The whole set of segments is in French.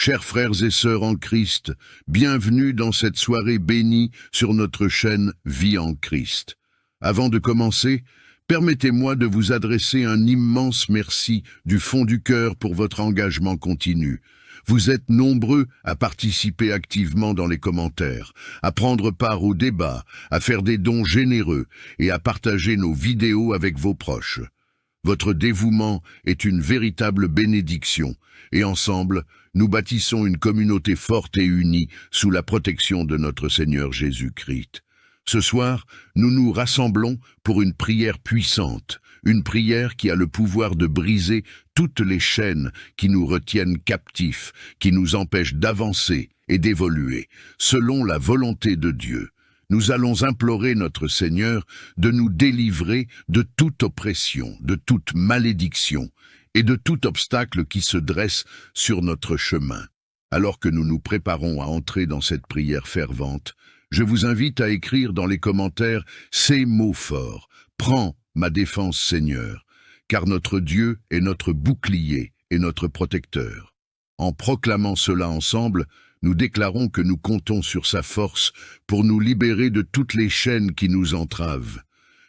Chers frères et sœurs en Christ, bienvenue dans cette soirée bénie sur notre chaîne Vie en Christ. Avant de commencer, permettez-moi de vous adresser un immense merci du fond du cœur pour votre engagement continu. Vous êtes nombreux à participer activement dans les commentaires, à prendre part au débat, à faire des dons généreux et à partager nos vidéos avec vos proches. Votre dévouement est une véritable bénédiction, et ensemble, nous bâtissons une communauté forte et unie sous la protection de notre Seigneur Jésus-Christ. Ce soir, nous nous rassemblons pour une prière puissante, une prière qui a le pouvoir de briser toutes les chaînes qui nous retiennent captifs, qui nous empêchent d'avancer et d'évoluer, selon la volonté de Dieu. Nous allons implorer notre Seigneur de nous délivrer de toute oppression, de toute malédiction et de tout obstacle qui se dresse sur notre chemin. Alors que nous nous préparons à entrer dans cette prière fervente, je vous invite à écrire dans les commentaires ces mots forts. « Prends ma défense, Seigneur, car notre Dieu est notre bouclier et notre protecteur. » En proclamant cela ensemble, nous déclarons que nous comptons sur sa force pour nous libérer de toutes les chaînes qui nous entravent.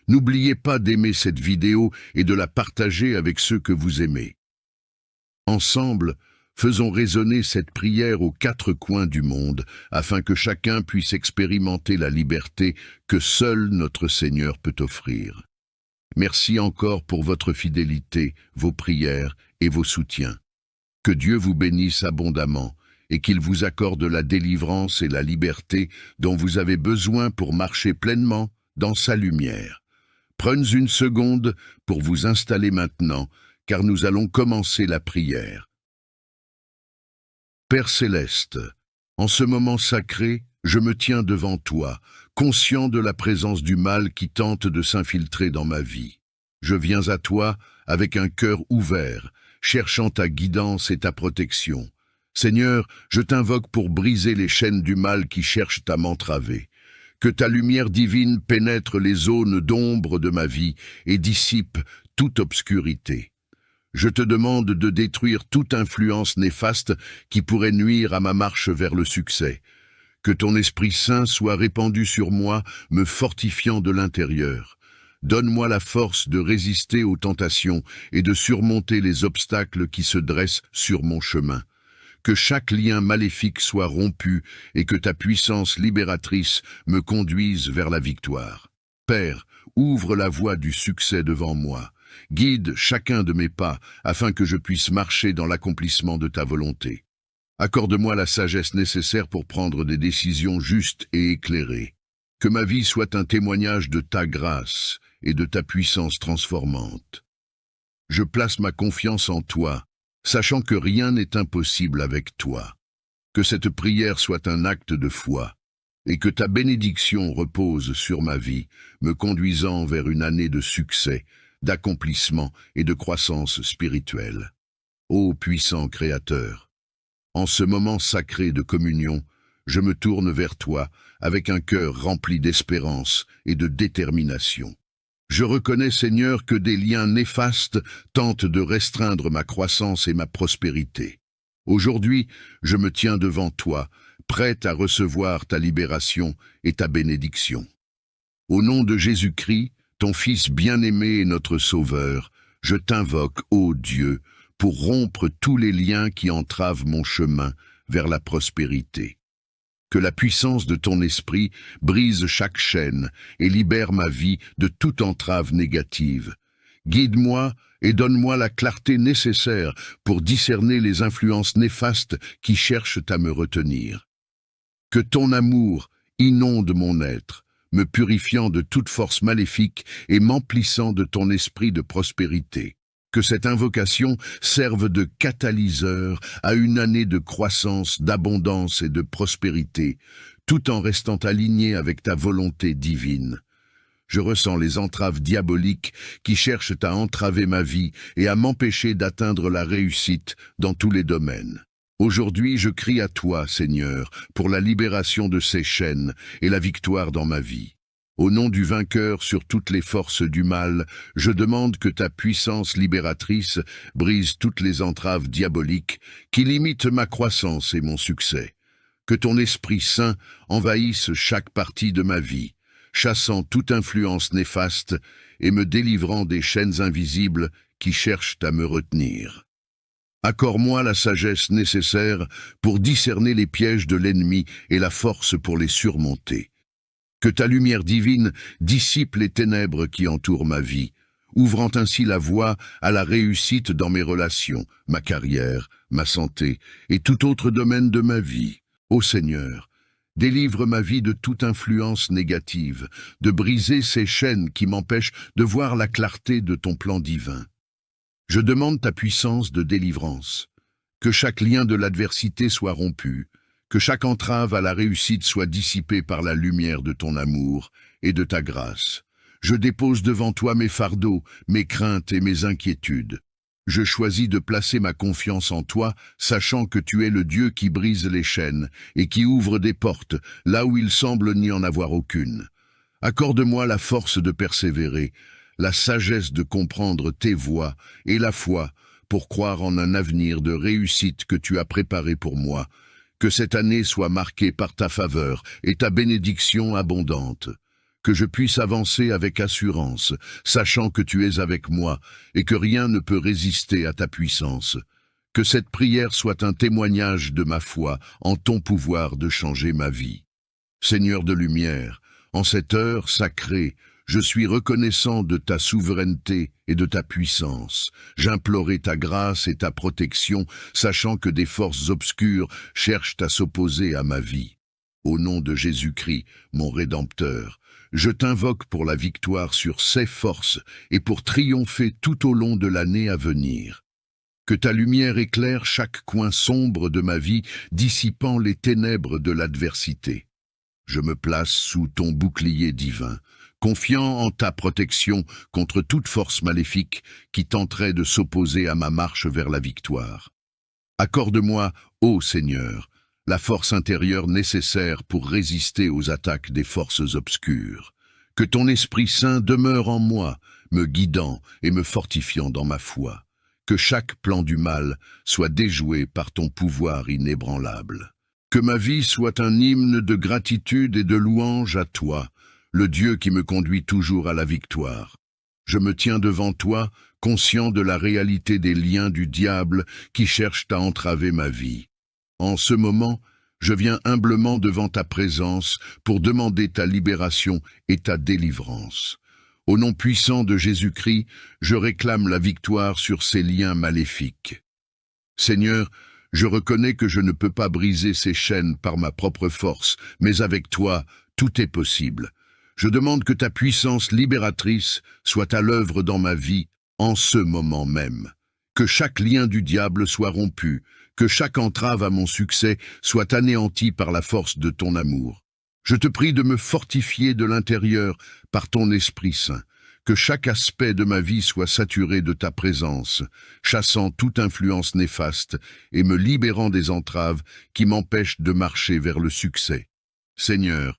N'oubliez pas d'aimer cette vidéo et de la partager avec ceux que vous aimez. Ensemble, faisons résonner cette prière aux quatre coins du monde, afin que chacun puisse expérimenter la liberté que seul notre Seigneur peut offrir. Merci encore pour votre fidélité, vos prières et vos soutiens. Que Dieu vous bénisse abondamment et qu'il vous accorde la délivrance et la liberté dont vous avez besoin pour marcher pleinement dans sa lumière. Prenez une seconde pour vous installer maintenant, car nous allons commencer la prière. Père céleste, en ce moment sacré, je me tiens devant toi, conscient de la présence du mal qui tente de s'infiltrer dans ma vie. Je viens à toi avec un cœur ouvert, cherchant ta guidance et ta protection. Seigneur, je t'invoque pour briser les chaînes du mal qui cherchent à m'entraver. Que ta lumière divine pénètre les zones d'ombre de ma vie et dissipe toute obscurité. Je te demande de détruire toute influence néfaste qui pourrait nuire à ma marche vers le succès. Que ton Esprit Saint soit répandu sur moi, me fortifiant de l'intérieur. Donne-moi la force de résister aux tentations et de surmonter les obstacles qui se dressent sur mon chemin. Que chaque lien maléfique soit rompu et que ta puissance libératrice me conduise vers la victoire. Père, ouvre la voie du succès devant moi. Guide chacun de mes pas afin que je puisse marcher dans l'accomplissement de ta volonté. Accorde-moi la sagesse nécessaire pour prendre des décisions justes et éclairées. Que ma vie soit un témoignage de ta grâce et de ta puissance transformante. Je place ma confiance en toi, sachant que rien n'est impossible avec toi. Que cette prière soit un acte de foi, et que ta bénédiction repose sur ma vie, me conduisant vers une année de succès, d'accomplissement et de croissance spirituelle. Ô puissant Créateur, en ce moment sacré de communion, je me tourne vers toi avec un cœur rempli d'espérance et de détermination. Je reconnais, Seigneur, que des liens néfastes tentent de restreindre ma croissance et ma prospérité. Aujourd'hui, je me tiens devant toi, prête à recevoir ta libération et ta bénédiction. Au nom de Jésus-Christ, ton Fils bien-aimé et notre Sauveur, je t'invoque, ô Dieu, pour rompre tous les liens qui entravent mon chemin vers la prospérité. Que la puissance de ton esprit brise chaque chaîne et libère ma vie de toute entrave négative. Guide-moi et donne-moi la clarté nécessaire pour discerner les influences néfastes qui cherchent à me retenir. Que ton amour inonde mon être, me purifiant de toute force maléfique et m'emplissant de ton esprit de prospérité. Que cette invocation serve de catalyseur à une année de croissance, d'abondance et de prospérité, tout en restant aligné avec ta volonté divine. Je ressens les entraves diaboliques qui cherchent à entraver ma vie et à m'empêcher d'atteindre la réussite dans tous les domaines. Aujourd'hui, je crie à toi, Seigneur, pour la libération de ces chaînes et la victoire dans ma vie. Au nom du vainqueur sur toutes les forces du mal, je demande que ta puissance libératrice brise toutes les entraves diaboliques qui limitent ma croissance et mon succès. Que ton Esprit Saint envahisse chaque partie de ma vie, chassant toute influence néfaste et me délivrant des chaînes invisibles qui cherchent à me retenir. Accorde-moi la sagesse nécessaire pour discerner les pièges de l'ennemi et la force pour les surmonter. Que ta lumière divine dissipe les ténèbres qui entourent ma vie, ouvrant ainsi la voie à la réussite dans mes relations, ma carrière, ma santé et tout autre domaine de ma vie. Ô Seigneur, délivre ma vie de toute influence négative, de briser ces chaînes qui m'empêchent de voir la clarté de ton plan divin. Je demande ta puissance de délivrance, que chaque lien de l'adversité soit rompu, que chaque entrave à la réussite soit dissipée par la lumière de ton amour et de ta grâce. Je dépose devant toi mes fardeaux, mes craintes et mes inquiétudes. Je choisis de placer ma confiance en toi, sachant que tu es le Dieu qui brise les chaînes et qui ouvre des portes là où il semble n'y en avoir aucune. Accorde-moi la force de persévérer, la sagesse de comprendre tes voies et la foi pour croire en un avenir de réussite que tu as préparé pour moi. Que cette année soit marquée par ta faveur et ta bénédiction abondante. Que je puisse avancer avec assurance, sachant que tu es avec moi et que rien ne peut résister à ta puissance. Que cette prière soit un témoignage de ma foi en ton pouvoir de changer ma vie. Seigneur de lumière, en cette heure sacrée, je suis reconnaissant de ta souveraineté et de ta puissance. J'implorais ta grâce et ta protection, sachant que des forces obscures cherchent à s'opposer à ma vie. Au nom de Jésus-Christ, mon Rédempteur, je t'invoque pour la victoire sur ces forces et pour triompher tout au long de l'année à venir. Que ta lumière éclaire chaque coin sombre de ma vie, dissipant les ténèbres de l'adversité. Je me place sous ton bouclier divin, confiant en ta protection contre toute force maléfique qui tenterait de s'opposer à ma marche vers la victoire. Accorde-moi, ô Seigneur, la force intérieure nécessaire pour résister aux attaques des forces obscures. Que ton Esprit Saint demeure en moi, me guidant et me fortifiant dans ma foi. Que chaque plan du mal soit déjoué par ton pouvoir inébranlable. Que ma vie soit un hymne de gratitude et de louange à toi, le Dieu qui me conduit toujours à la victoire. Je me tiens devant toi, conscient de la réalité des liens du diable qui cherchent à entraver ma vie. En ce moment, je viens humblement devant ta présence pour demander ta libération et ta délivrance. Au nom puissant de Jésus-Christ, je réclame la victoire sur ces liens maléfiques. Seigneur, je reconnais que je ne peux pas briser ces chaînes par ma propre force, mais avec toi, tout est possible. Je demande que ta puissance libératrice soit à l'œuvre dans ma vie, en ce moment même. Que chaque lien du diable soit rompu, que chaque entrave à mon succès soit anéantie par la force de ton amour. Je te prie de me fortifier de l'intérieur par ton Esprit Saint. Que chaque aspect de ma vie soit saturé de ta présence, chassant toute influence néfaste et me libérant des entraves qui m'empêchent de marcher vers le succès. Seigneur,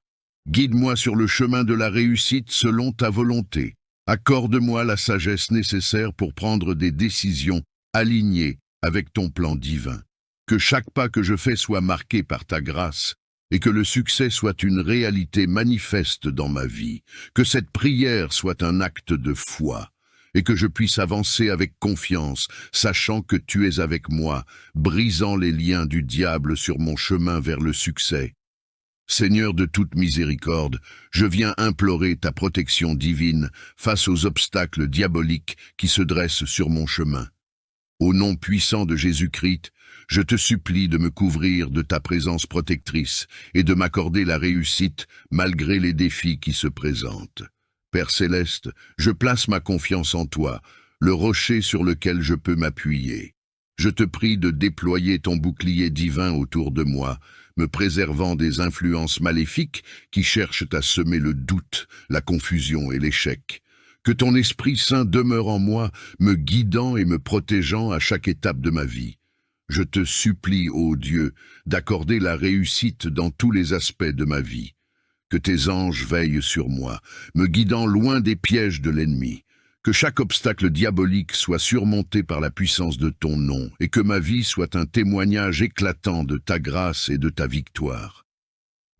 guide-moi sur le chemin de la réussite selon ta volonté. Accorde-moi la sagesse nécessaire pour prendre des décisions alignées avec ton plan divin. Que chaque pas que je fais soit marqué par ta grâce, et que le succès soit une réalité manifeste dans ma vie, que cette prière soit un acte de foi, et que je puisse avancer avec confiance, sachant que tu es avec moi, brisant les liens du diable sur mon chemin vers le succès. Seigneur de toute miséricorde, je viens implorer ta protection divine face aux obstacles diaboliques qui se dressent sur mon chemin. Au nom puissant de Jésus-Christ, je te supplie de me couvrir de ta présence protectrice et de m'accorder la réussite malgré les défis qui se présentent. Père céleste, je place ma confiance en toi, le rocher sur lequel je peux m'appuyer. Je te prie de déployer ton bouclier divin autour de moi, me préservant des influences maléfiques qui cherchent à semer le doute, la confusion et l'échec. Que ton Esprit Saint demeure en moi, me guidant et me protégeant à chaque étape de ma vie. Je te supplie, ô Dieu, d'accorder la réussite dans tous les aspects de ma vie. Que tes anges veillent sur moi, me guidant loin des pièges de l'ennemi. Que chaque obstacle diabolique soit surmonté par la puissance de ton nom, et que ma vie soit un témoignage éclatant de ta grâce et de ta victoire.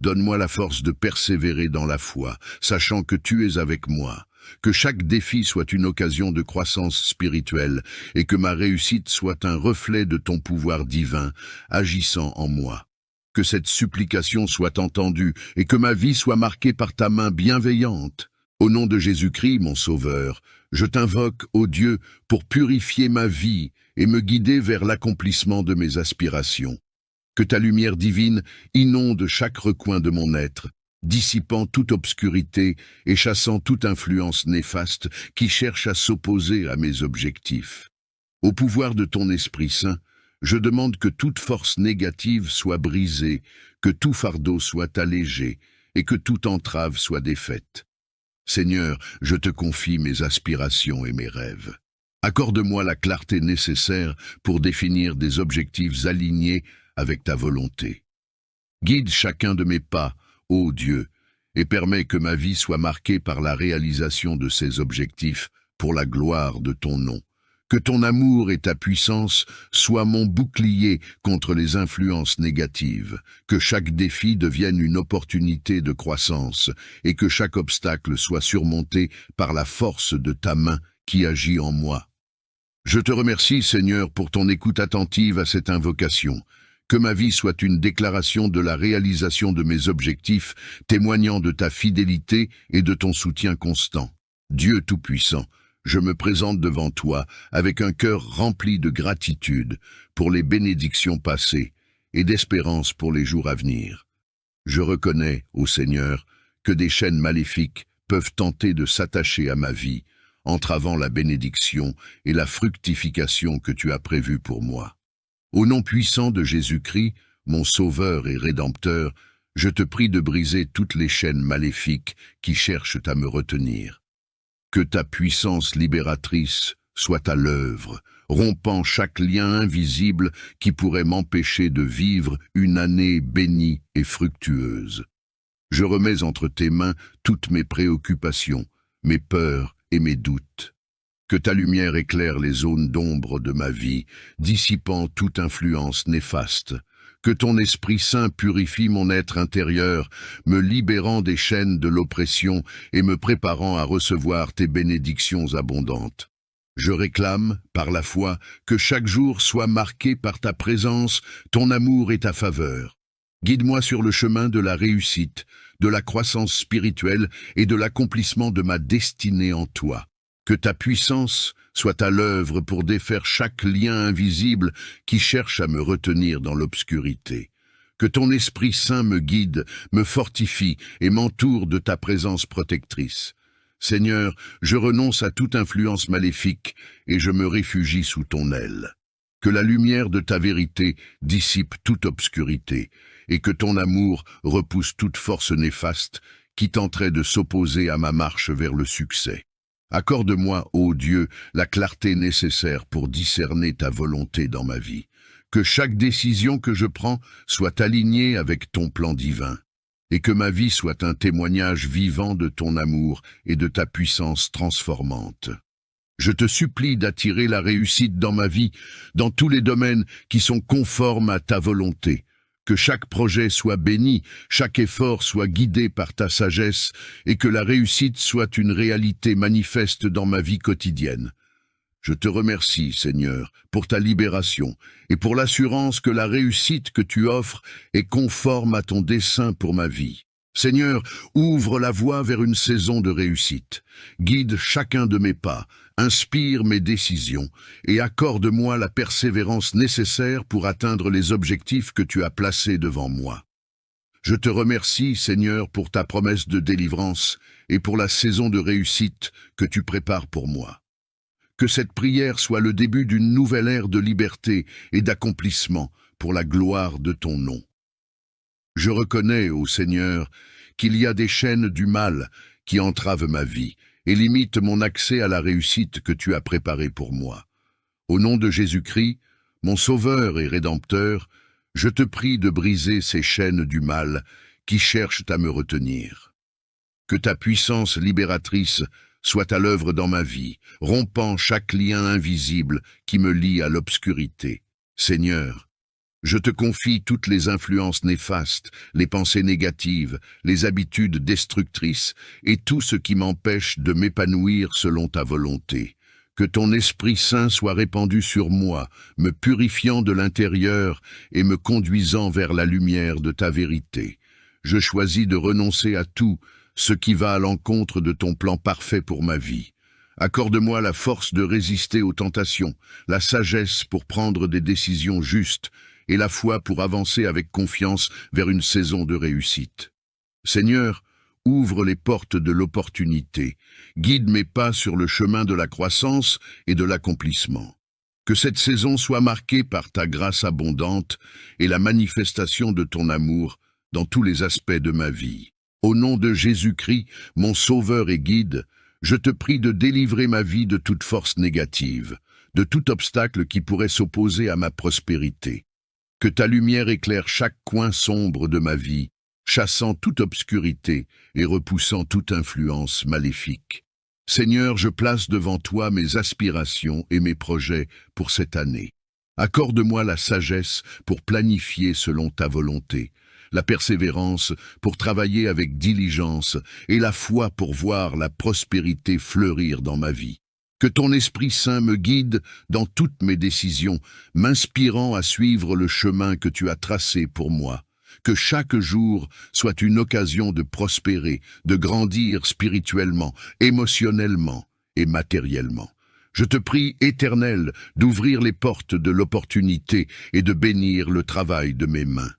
Donne-moi la force de persévérer dans la foi, sachant que tu es avec moi. Que chaque défi soit une occasion de croissance spirituelle, et que ma réussite soit un reflet de ton pouvoir divin, agissant en moi. Que cette supplication soit entendue, et que ma vie soit marquée par ta main bienveillante. Au nom de Jésus-Christ, mon Sauveur, je t'invoque, ô Dieu, pour purifier ma vie et me guider vers l'accomplissement de mes aspirations. Que ta lumière divine inonde chaque recoin de mon être, dissipant toute obscurité et chassant toute influence néfaste qui cherche à s'opposer à mes objectifs. Au pouvoir de ton Esprit Saint, je demande que toute force négative soit brisée, que tout fardeau soit allégé et que toute entrave soit défaite. Seigneur, je te confie mes aspirations et mes rêves. Accorde-moi la clarté nécessaire pour définir des objectifs alignés avec ta volonté. Guide chacun de mes pas, ô Dieu, et permets que ma vie soit marquée par la réalisation de ces objectifs pour la gloire de ton nom. Que ton amour et ta puissance soient mon bouclier contre les influences négatives, que chaque défi devienne une opportunité de croissance et que chaque obstacle soit surmonté par la force de ta main qui agit en moi. Je te remercie, Seigneur, pour ton écoute attentive à cette invocation. Que ma vie soit une déclaration de la réalisation de mes objectifs, témoignant de ta fidélité et de ton soutien constant. Dieu Tout-Puissant, je me présente devant toi avec un cœur rempli de gratitude pour les bénédictions passées et d'espérance pour les jours à venir. Je reconnais, ô Seigneur, que des chaînes maléfiques peuvent tenter de s'attacher à ma vie, entravant la bénédiction et la fructification que tu as prévues pour moi. Au nom puissant de Jésus-Christ, mon Sauveur et Rédempteur, je te prie de briser toutes les chaînes maléfiques qui cherchent à me retenir. Que ta puissance libératrice soit à l'œuvre, rompant chaque lien invisible qui pourrait m'empêcher de vivre une année bénie et fructueuse. Je remets entre tes mains toutes mes préoccupations, mes peurs et mes doutes. Que ta lumière éclaire les zones d'ombre de ma vie, dissipant toute influence néfaste. Que ton Esprit Saint purifie mon être intérieur, me libérant des chaînes de l'oppression et me préparant à recevoir tes bénédictions abondantes. Je réclame, par la foi, que chaque jour soit marqué par ta présence, ton amour et ta faveur. Guide-moi sur le chemin de la réussite, de la croissance spirituelle et de l'accomplissement de ma destinée en toi. Que ta puissance soit à l'œuvre pour défaire chaque lien invisible qui cherche à me retenir dans l'obscurité. Que ton Esprit Saint me guide, me fortifie et m'entoure de ta présence protectrice. Seigneur, je renonce à toute influence maléfique et je me réfugie sous ton aile. Que la lumière de ta vérité dissipe toute obscurité et que ton amour repousse toute force néfaste qui tenterait de s'opposer à ma marche vers le succès. Accorde-moi, ô Dieu, la clarté nécessaire pour discerner ta volonté dans ma vie. Que chaque décision que je prends soit alignée avec ton plan divin, et que ma vie soit un témoignage vivant de ton amour et de ta puissance transformante. Je te supplie d'attirer la réussite dans ma vie, dans tous les domaines qui sont conformes à ta volonté. Que chaque projet soit béni, chaque effort soit guidé par ta sagesse et que la réussite soit une réalité manifeste dans ma vie quotidienne. Je te remercie, Seigneur, pour ta libération et pour l'assurance que la réussite que tu offres est conforme à ton dessein pour ma vie. Seigneur, ouvre la voie vers une saison de réussite. Guide chacun de mes pas, inspire mes décisions et accorde-moi la persévérance nécessaire pour atteindre les objectifs que tu as placés devant moi. Je te remercie, Seigneur, pour ta promesse de délivrance et pour la saison de réussite que tu prépares pour moi. Que cette prière soit le début d'une nouvelle ère de liberté et d'accomplissement pour la gloire de ton nom. Je reconnais, ô Seigneur, qu'il y a des chaînes du mal qui entravent ma vie et limitent mon accès à la réussite que tu as préparée pour moi. Au nom de Jésus-Christ, mon Sauveur et Rédempteur, je te prie de briser ces chaînes du mal qui cherchent à me retenir. Que ta puissance libératrice soit à l'œuvre dans ma vie, rompant chaque lien invisible qui me lie à l'obscurité. Seigneur, je te confie toutes les influences néfastes, les pensées négatives, les habitudes destructrices et tout ce qui m'empêche de m'épanouir selon ta volonté. Que ton Esprit Saint soit répandu sur moi, me purifiant de l'intérieur et me conduisant vers la lumière de ta vérité. Je choisis de renoncer à tout ce qui va à l'encontre de ton plan parfait pour ma vie. Accorde-moi la force de résister aux tentations, la sagesse pour prendre des décisions justes et la foi pour avancer avec confiance vers une saison de réussite. Seigneur, ouvre les portes de l'opportunité, guide mes pas sur le chemin de la croissance et de l'accomplissement. Que cette saison soit marquée par ta grâce abondante et la manifestation de ton amour dans tous les aspects de ma vie. Au nom de Jésus-Christ, mon Sauveur et Guide, je te prie de délivrer ma vie de toute force négative, de tout obstacle qui pourrait s'opposer à ma prospérité. Que ta lumière éclaire chaque coin sombre de ma vie, chassant toute obscurité et repoussant toute influence maléfique. Seigneur, je place devant toi mes aspirations et mes projets pour cette année. Accorde-moi la sagesse pour planifier selon ta volonté, la persévérance pour travailler avec diligence et la foi pour voir la prospérité fleurir dans ma vie. Que ton Esprit Saint me guide dans toutes mes décisions, m'inspirant à suivre le chemin que tu as tracé pour moi. Que chaque jour soit une occasion de prospérer, de grandir spirituellement, émotionnellement et matériellement. Je te prie, Éternel, d'ouvrir les portes de l'opportunité et de bénir le travail de mes mains.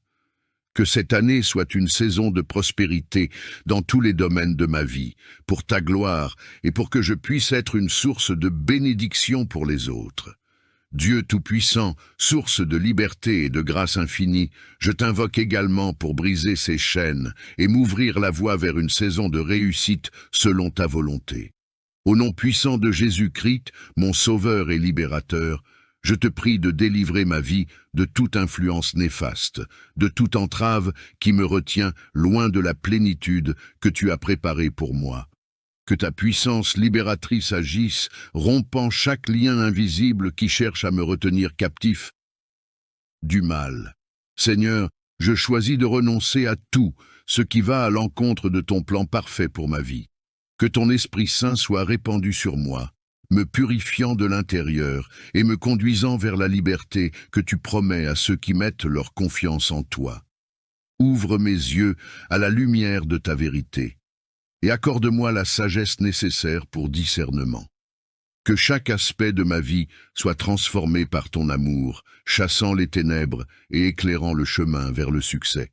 Que cette année soit une saison de prospérité dans tous les domaines de ma vie, pour ta gloire et pour que je puisse être une source de bénédiction pour les autres. Dieu Tout-Puissant, source de liberté et de grâce infinie, je t'invoque également pour briser ces chaînes et m'ouvrir la voie vers une saison de réussite selon ta volonté. Au nom puissant de Jésus-Christ, mon Sauveur et Libérateur, je te prie de délivrer ma vie de toute influence néfaste, de toute entrave qui me retient loin de la plénitude que tu as préparée pour moi. Que ta puissance libératrice agisse, rompant chaque lien invisible qui cherche à me retenir captif du mal. Seigneur, je choisis de renoncer à tout ce qui va à l'encontre de ton plan parfait pour ma vie. Que ton Esprit Saint soit répandu sur moi, me purifiant de l'intérieur et me conduisant vers la liberté que tu promets à ceux qui mettent leur confiance en toi. Ouvre mes yeux à la lumière de ta vérité et accorde-moi la sagesse nécessaire pour discernement. Que chaque aspect de ma vie soit transformé par ton amour, chassant les ténèbres et éclairant le chemin vers le succès.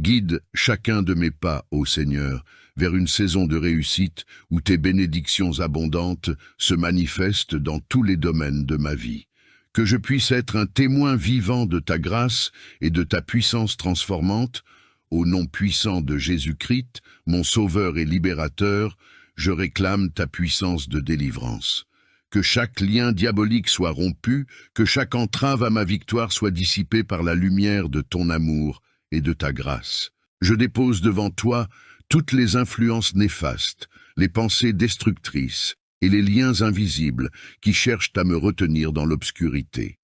Guide chacun de mes pas, ô Seigneur, vers une saison de réussite où tes bénédictions abondantes se manifestent dans tous les domaines de ma vie. Que je puisse être un témoin vivant de ta grâce et de ta puissance transformante. Au nom puissant de Jésus-Christ, mon Sauveur et Libérateur, je réclame ta puissance de délivrance. Que chaque lien diabolique soit rompu, que chaque entrave à ma victoire soit dissipée par la lumière de ton amour et de ta grâce. Je dépose devant toi toutes les influences néfastes, les pensées destructrices et les liens invisibles qui cherchent à me retenir dans l'obscurité.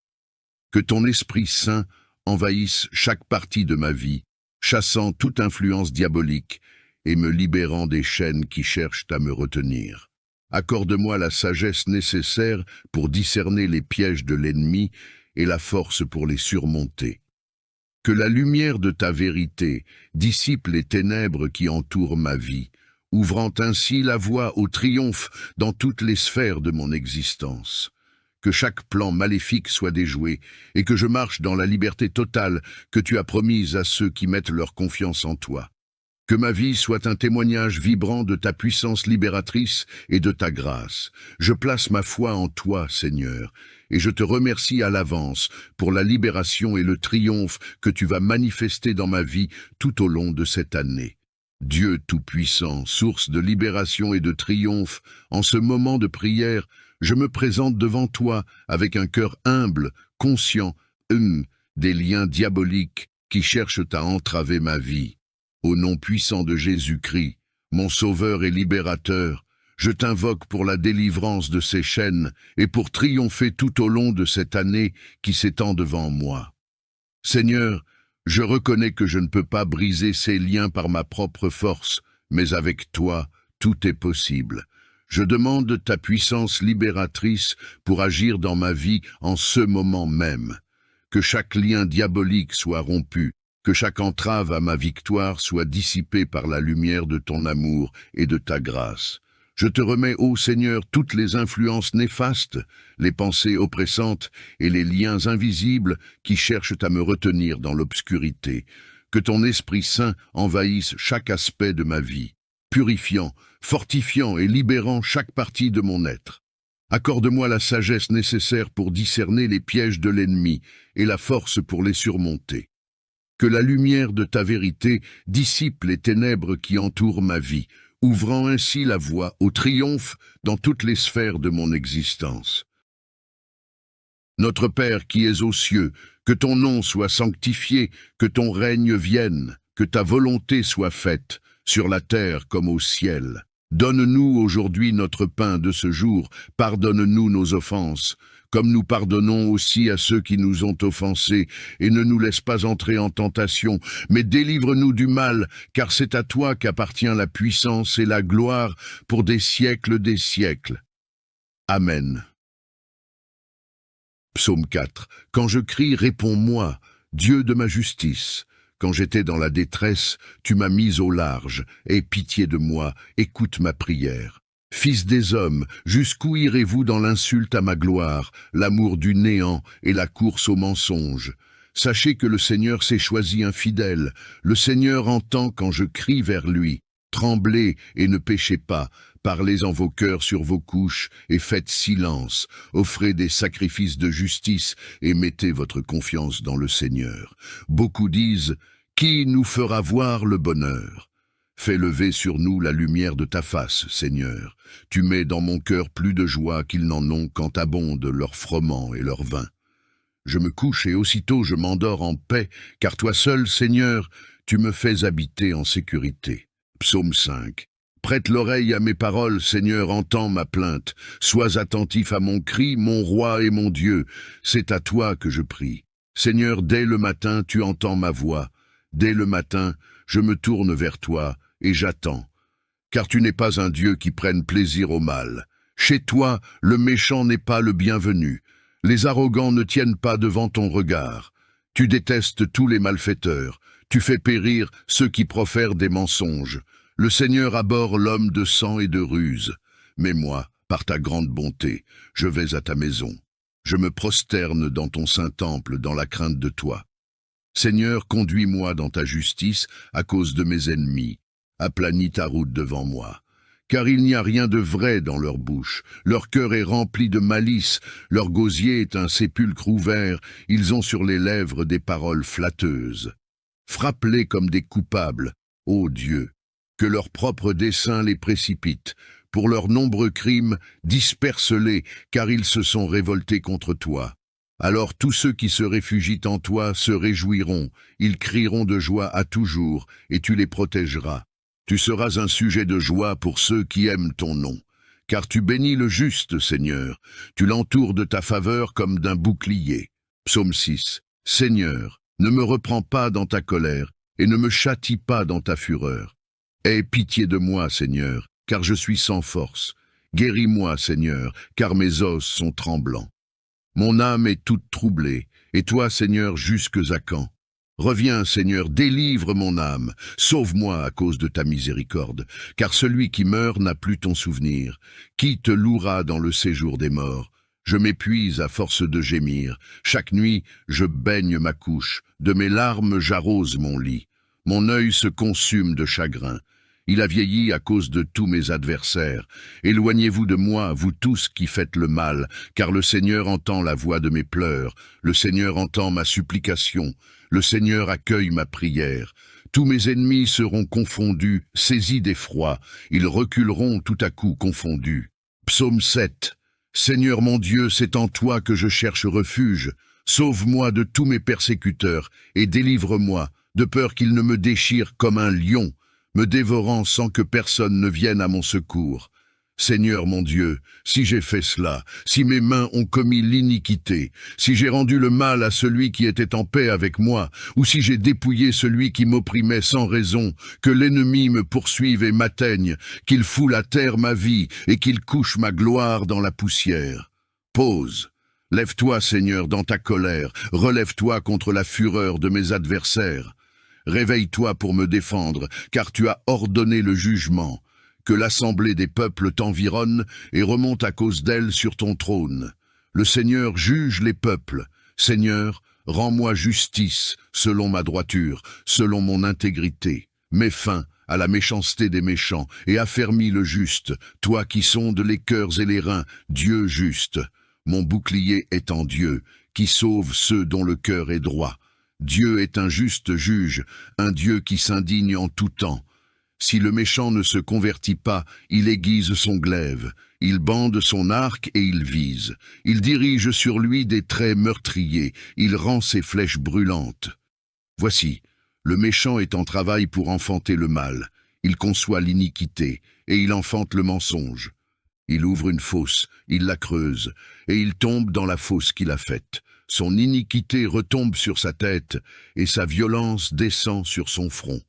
Que ton Esprit Saint envahisse chaque partie de ma vie, chassant toute influence diabolique et me libérant des chaînes qui cherchent à me retenir. Accorde-moi la sagesse nécessaire pour discerner les pièges de l'ennemi et la force pour les surmonter. Que la lumière de ta vérité dissipe les ténèbres qui entourent ma vie, ouvrant ainsi la voie au triomphe dans toutes les sphères de mon existence. Que chaque plan maléfique soit déjoué et que je marche dans la liberté totale que tu as promise à ceux qui mettent leur confiance en toi. Que ma vie soit un témoignage vibrant de ta puissance libératrice et de ta grâce. Je place ma foi en toi, Seigneur, et je te remercie à l'avance pour la libération et le triomphe que tu vas manifester dans ma vie tout au long de cette année. Dieu Tout-Puissant, source de libération et de triomphe, en ce moment de prière, je me présente devant toi avec un cœur humble, conscient, des liens diaboliques qui cherchent à entraver ma vie. Au nom puissant de Jésus-Christ, mon Sauveur et Libérateur, je t'invoque pour la délivrance de ces chaînes et pour triompher tout au long de cette année qui s'étend devant moi. Seigneur, je reconnais que je ne peux pas briser ces liens par ma propre force, mais avec toi, tout est possible. Je demande ta puissance libératrice pour agir dans ma vie en ce moment même. Que chaque lien diabolique soit rompu, que chaque entrave à ma victoire soit dissipée par la lumière de ton amour et de ta grâce. Je te remets, ô Seigneur, toutes les influences néfastes, les pensées oppressantes et les liens invisibles qui cherchent à me retenir dans l'obscurité. Que ton Esprit Saint envahisse chaque aspect de ma vie, purifiant, fortifiant et libérant chaque partie de mon être. Accorde-moi la sagesse nécessaire pour discerner les pièges de l'ennemi et la force pour les surmonter. Que la lumière de ta vérité dissipe les ténèbres qui entourent ma vie, ouvrant ainsi la voie au triomphe dans toutes les sphères de mon existence. Notre Père qui es aux cieux, que ton nom soit sanctifié, que ton règne vienne, que ta volonté soit faite, sur la terre comme au ciel. Donne-nous aujourd'hui notre pain de ce jour, pardonne-nous nos offenses, comme nous pardonnons aussi à ceux qui nous ont offensés, et ne nous laisse pas entrer en tentation, mais délivre-nous du mal, car c'est à toi qu'appartient la puissance et la gloire pour des siècles des siècles. Amen. Psaume 4. Quand je crie, réponds-moi, Dieu de ma justice. Quand j'étais dans la détresse, tu m'as mis au large. Aie pitié de moi, écoute ma prière. Fils des hommes, jusqu'où irez-vous dans l'insulte à ma gloire, l'amour du néant et la course au mensonge? Sachez que le Seigneur s'est choisi un fidèle. Le Seigneur entend quand je crie vers lui. Tremblez et ne péchez pas. Parlez en vos cœurs sur vos couches et faites silence. Offrez des sacrifices de justice et mettez votre confiance dans le Seigneur. Beaucoup disent, qui nous fera voir le bonheur? Fais lever sur nous la lumière de ta face, Seigneur. Tu mets dans mon cœur plus de joie qu'ils n'en ont quand abondent leur froment et leur vin. Je me couche et aussitôt je m'endors en paix, car toi seul, Seigneur, tu me fais habiter en sécurité. Psaume 5. Prête l'oreille à mes paroles, Seigneur, entends ma plainte. Sois attentif à mon cri, mon roi et mon Dieu. C'est à toi que je prie. Seigneur, dès le matin, tu entends ma voix. Dès le matin, je me tourne vers toi et j'attends. Car tu n'es pas un Dieu qui prenne plaisir au mal. Chez toi, le méchant n'est pas le bienvenu. Les arrogants ne tiennent pas devant ton regard. Tu détestes tous les malfaiteurs. Tu fais périr ceux qui profèrent des mensonges. Le Seigneur abhorre l'homme de sang et de ruse. Mais moi, par ta grande bonté, je vais à ta maison. Je me prosterne dans ton saint temple dans la crainte de toi. Seigneur, conduis-moi dans ta justice à cause de mes ennemis. Aplanis ta route devant moi. Car il n'y a rien de vrai dans leur bouche. Leur cœur est rempli de malice. Leur gosier est un sépulcre ouvert. Ils ont sur les lèvres des paroles flatteuses. Frappe-les comme des coupables, ô Dieu, que leur propre dessein les précipite. Pour leurs nombreux crimes, disperse-les, car ils se sont révoltés contre toi. Alors tous ceux qui se réfugient en toi se réjouiront, ils crieront de joie à toujours, et tu les protégeras. Tu seras un sujet de joie pour ceux qui aiment ton nom. Car tu bénis le juste, Seigneur, tu l'entoures de ta faveur comme d'un bouclier. Psaume 6. Seigneur, ne me reprends pas dans ta colère, et ne me châtie pas dans ta fureur. Aie pitié de moi, Seigneur, car je suis sans force. Guéris-moi, Seigneur, car mes os sont tremblants. Mon âme est toute troublée, et toi, Seigneur, jusques à quand? Reviens, Seigneur, délivre mon âme, sauve-moi à cause de ta miséricorde, car celui qui meurt n'a plus ton souvenir. Qui te louera dans le séjour des morts? Je m'épuise à force de gémir. Chaque nuit, je baigne ma couche, de mes larmes j'arrose mon lit. Mon œil se consume de chagrin. Il a vieilli à cause de tous mes adversaires. Éloignez-vous de moi, vous tous qui faites le mal, car le Seigneur entend la voix de mes pleurs, le Seigneur entend ma supplication, le Seigneur accueille ma prière. Tous mes ennemis seront confondus, saisis d'effroi, ils reculeront tout à coup confondus. Psaume 7. Seigneur mon Dieu, c'est en toi que je cherche refuge. Sauve-moi de tous mes persécuteurs et délivre-moi de peur qu'il ne me déchire comme un lion, me dévorant sans que personne ne vienne à mon secours. Seigneur mon Dieu, si j'ai fait cela, si mes mains ont commis l'iniquité, si j'ai rendu le mal à celui qui était en paix avec moi, ou si j'ai dépouillé celui qui m'opprimait sans raison, que l'ennemi me poursuive et m'atteigne, qu'il foule à terre ma vie et qu'il couche ma gloire dans la poussière. Pause. Lève-toi, Seigneur, dans ta colère, relève-toi contre la fureur de mes adversaires. Réveille-toi pour me défendre, car tu as ordonné le jugement. Que l'assemblée des peuples t'environne et remonte à cause d'elle sur ton trône. Le Seigneur juge les peuples. Seigneur, rends-moi justice selon ma droiture, selon mon intégrité. Mets fin à la méchanceté des méchants et affermis le juste, toi qui sondes les cœurs et les reins, Dieu juste. Mon bouclier est en Dieu, qui sauve ceux dont le cœur est droit. Dieu est un juste juge, un Dieu qui s'indigne en tout temps. Si le méchant ne se convertit pas, il aiguise son glaive, il bande son arc et il vise. Il dirige sur lui des traits meurtriers, il rend ses flèches brûlantes. Voici, le méchant est en travail pour enfanter le mal. Il conçoit l'iniquité et il enfante le mensonge. Il ouvre une fosse, il la creuse, et il tombe dans la fosse qu'il a faite. Son iniquité retombe sur sa tête, et sa violence descend sur son front.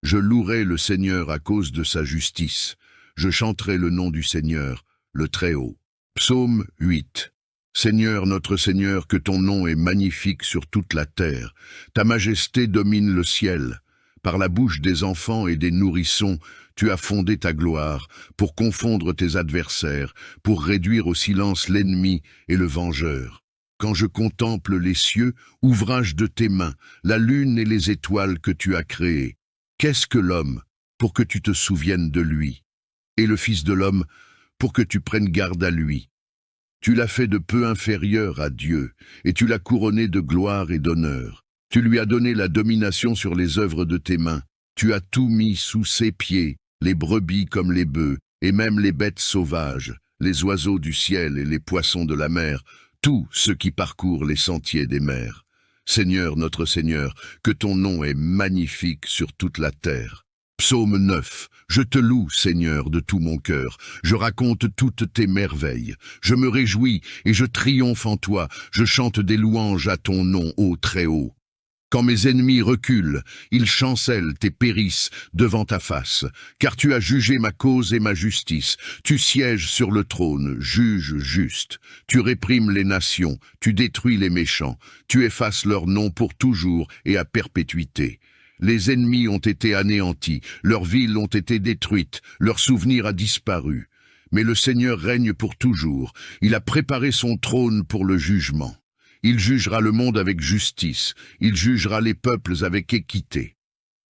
Je louerai le Seigneur à cause de sa justice. Je chanterai le nom du Seigneur, le Très-Haut. Psaume 8. Seigneur, notre Seigneur, que ton nom est magnifique sur toute la terre. Ta majesté domine le ciel. Par la bouche des enfants et des nourrissons, tu as fondé ta gloire, pour confondre tes adversaires, pour réduire au silence l'ennemi et le vengeur. Quand je contemple les cieux, ouvrage de tes mains, la lune et les étoiles que tu as créées, qu'est-ce que l'homme, pour que tu te souviennes de lui, et le Fils de l'homme, pour que tu prennes garde à lui? Tu l'as fait de peu inférieur à Dieu, et tu l'as couronné de gloire et d'honneur. Tu lui as donné la domination sur les œuvres de tes mains. Tu as tout mis sous ses pieds, les brebis comme les bœufs, et même les bêtes sauvages, les oiseaux du ciel et les poissons de la mer, tout ce qui parcourt les sentiers des mers. Seigneur, notre Seigneur, que ton nom est magnifique sur toute la terre. Psaume 9. Je te loue, Seigneur, de tout mon cœur. Je raconte toutes tes merveilles. Je me réjouis et je triomphe en toi. Je chante des louanges à ton nom, ô Très-Haut. Quand mes ennemis reculent, ils chancellent et périssent devant ta face, car tu as jugé ma cause et ma justice. Tu sièges sur le trône, juge juste. Tu réprimes les nations, tu détruis les méchants. Tu effaces leur nom pour toujours et à perpétuité. Les ennemis ont été anéantis, leurs villes ont été détruites, leur souvenir a disparu. Mais le Seigneur règne pour toujours. Il a préparé son trône pour le jugement. Il jugera le monde avec justice, il jugera les peuples avec équité.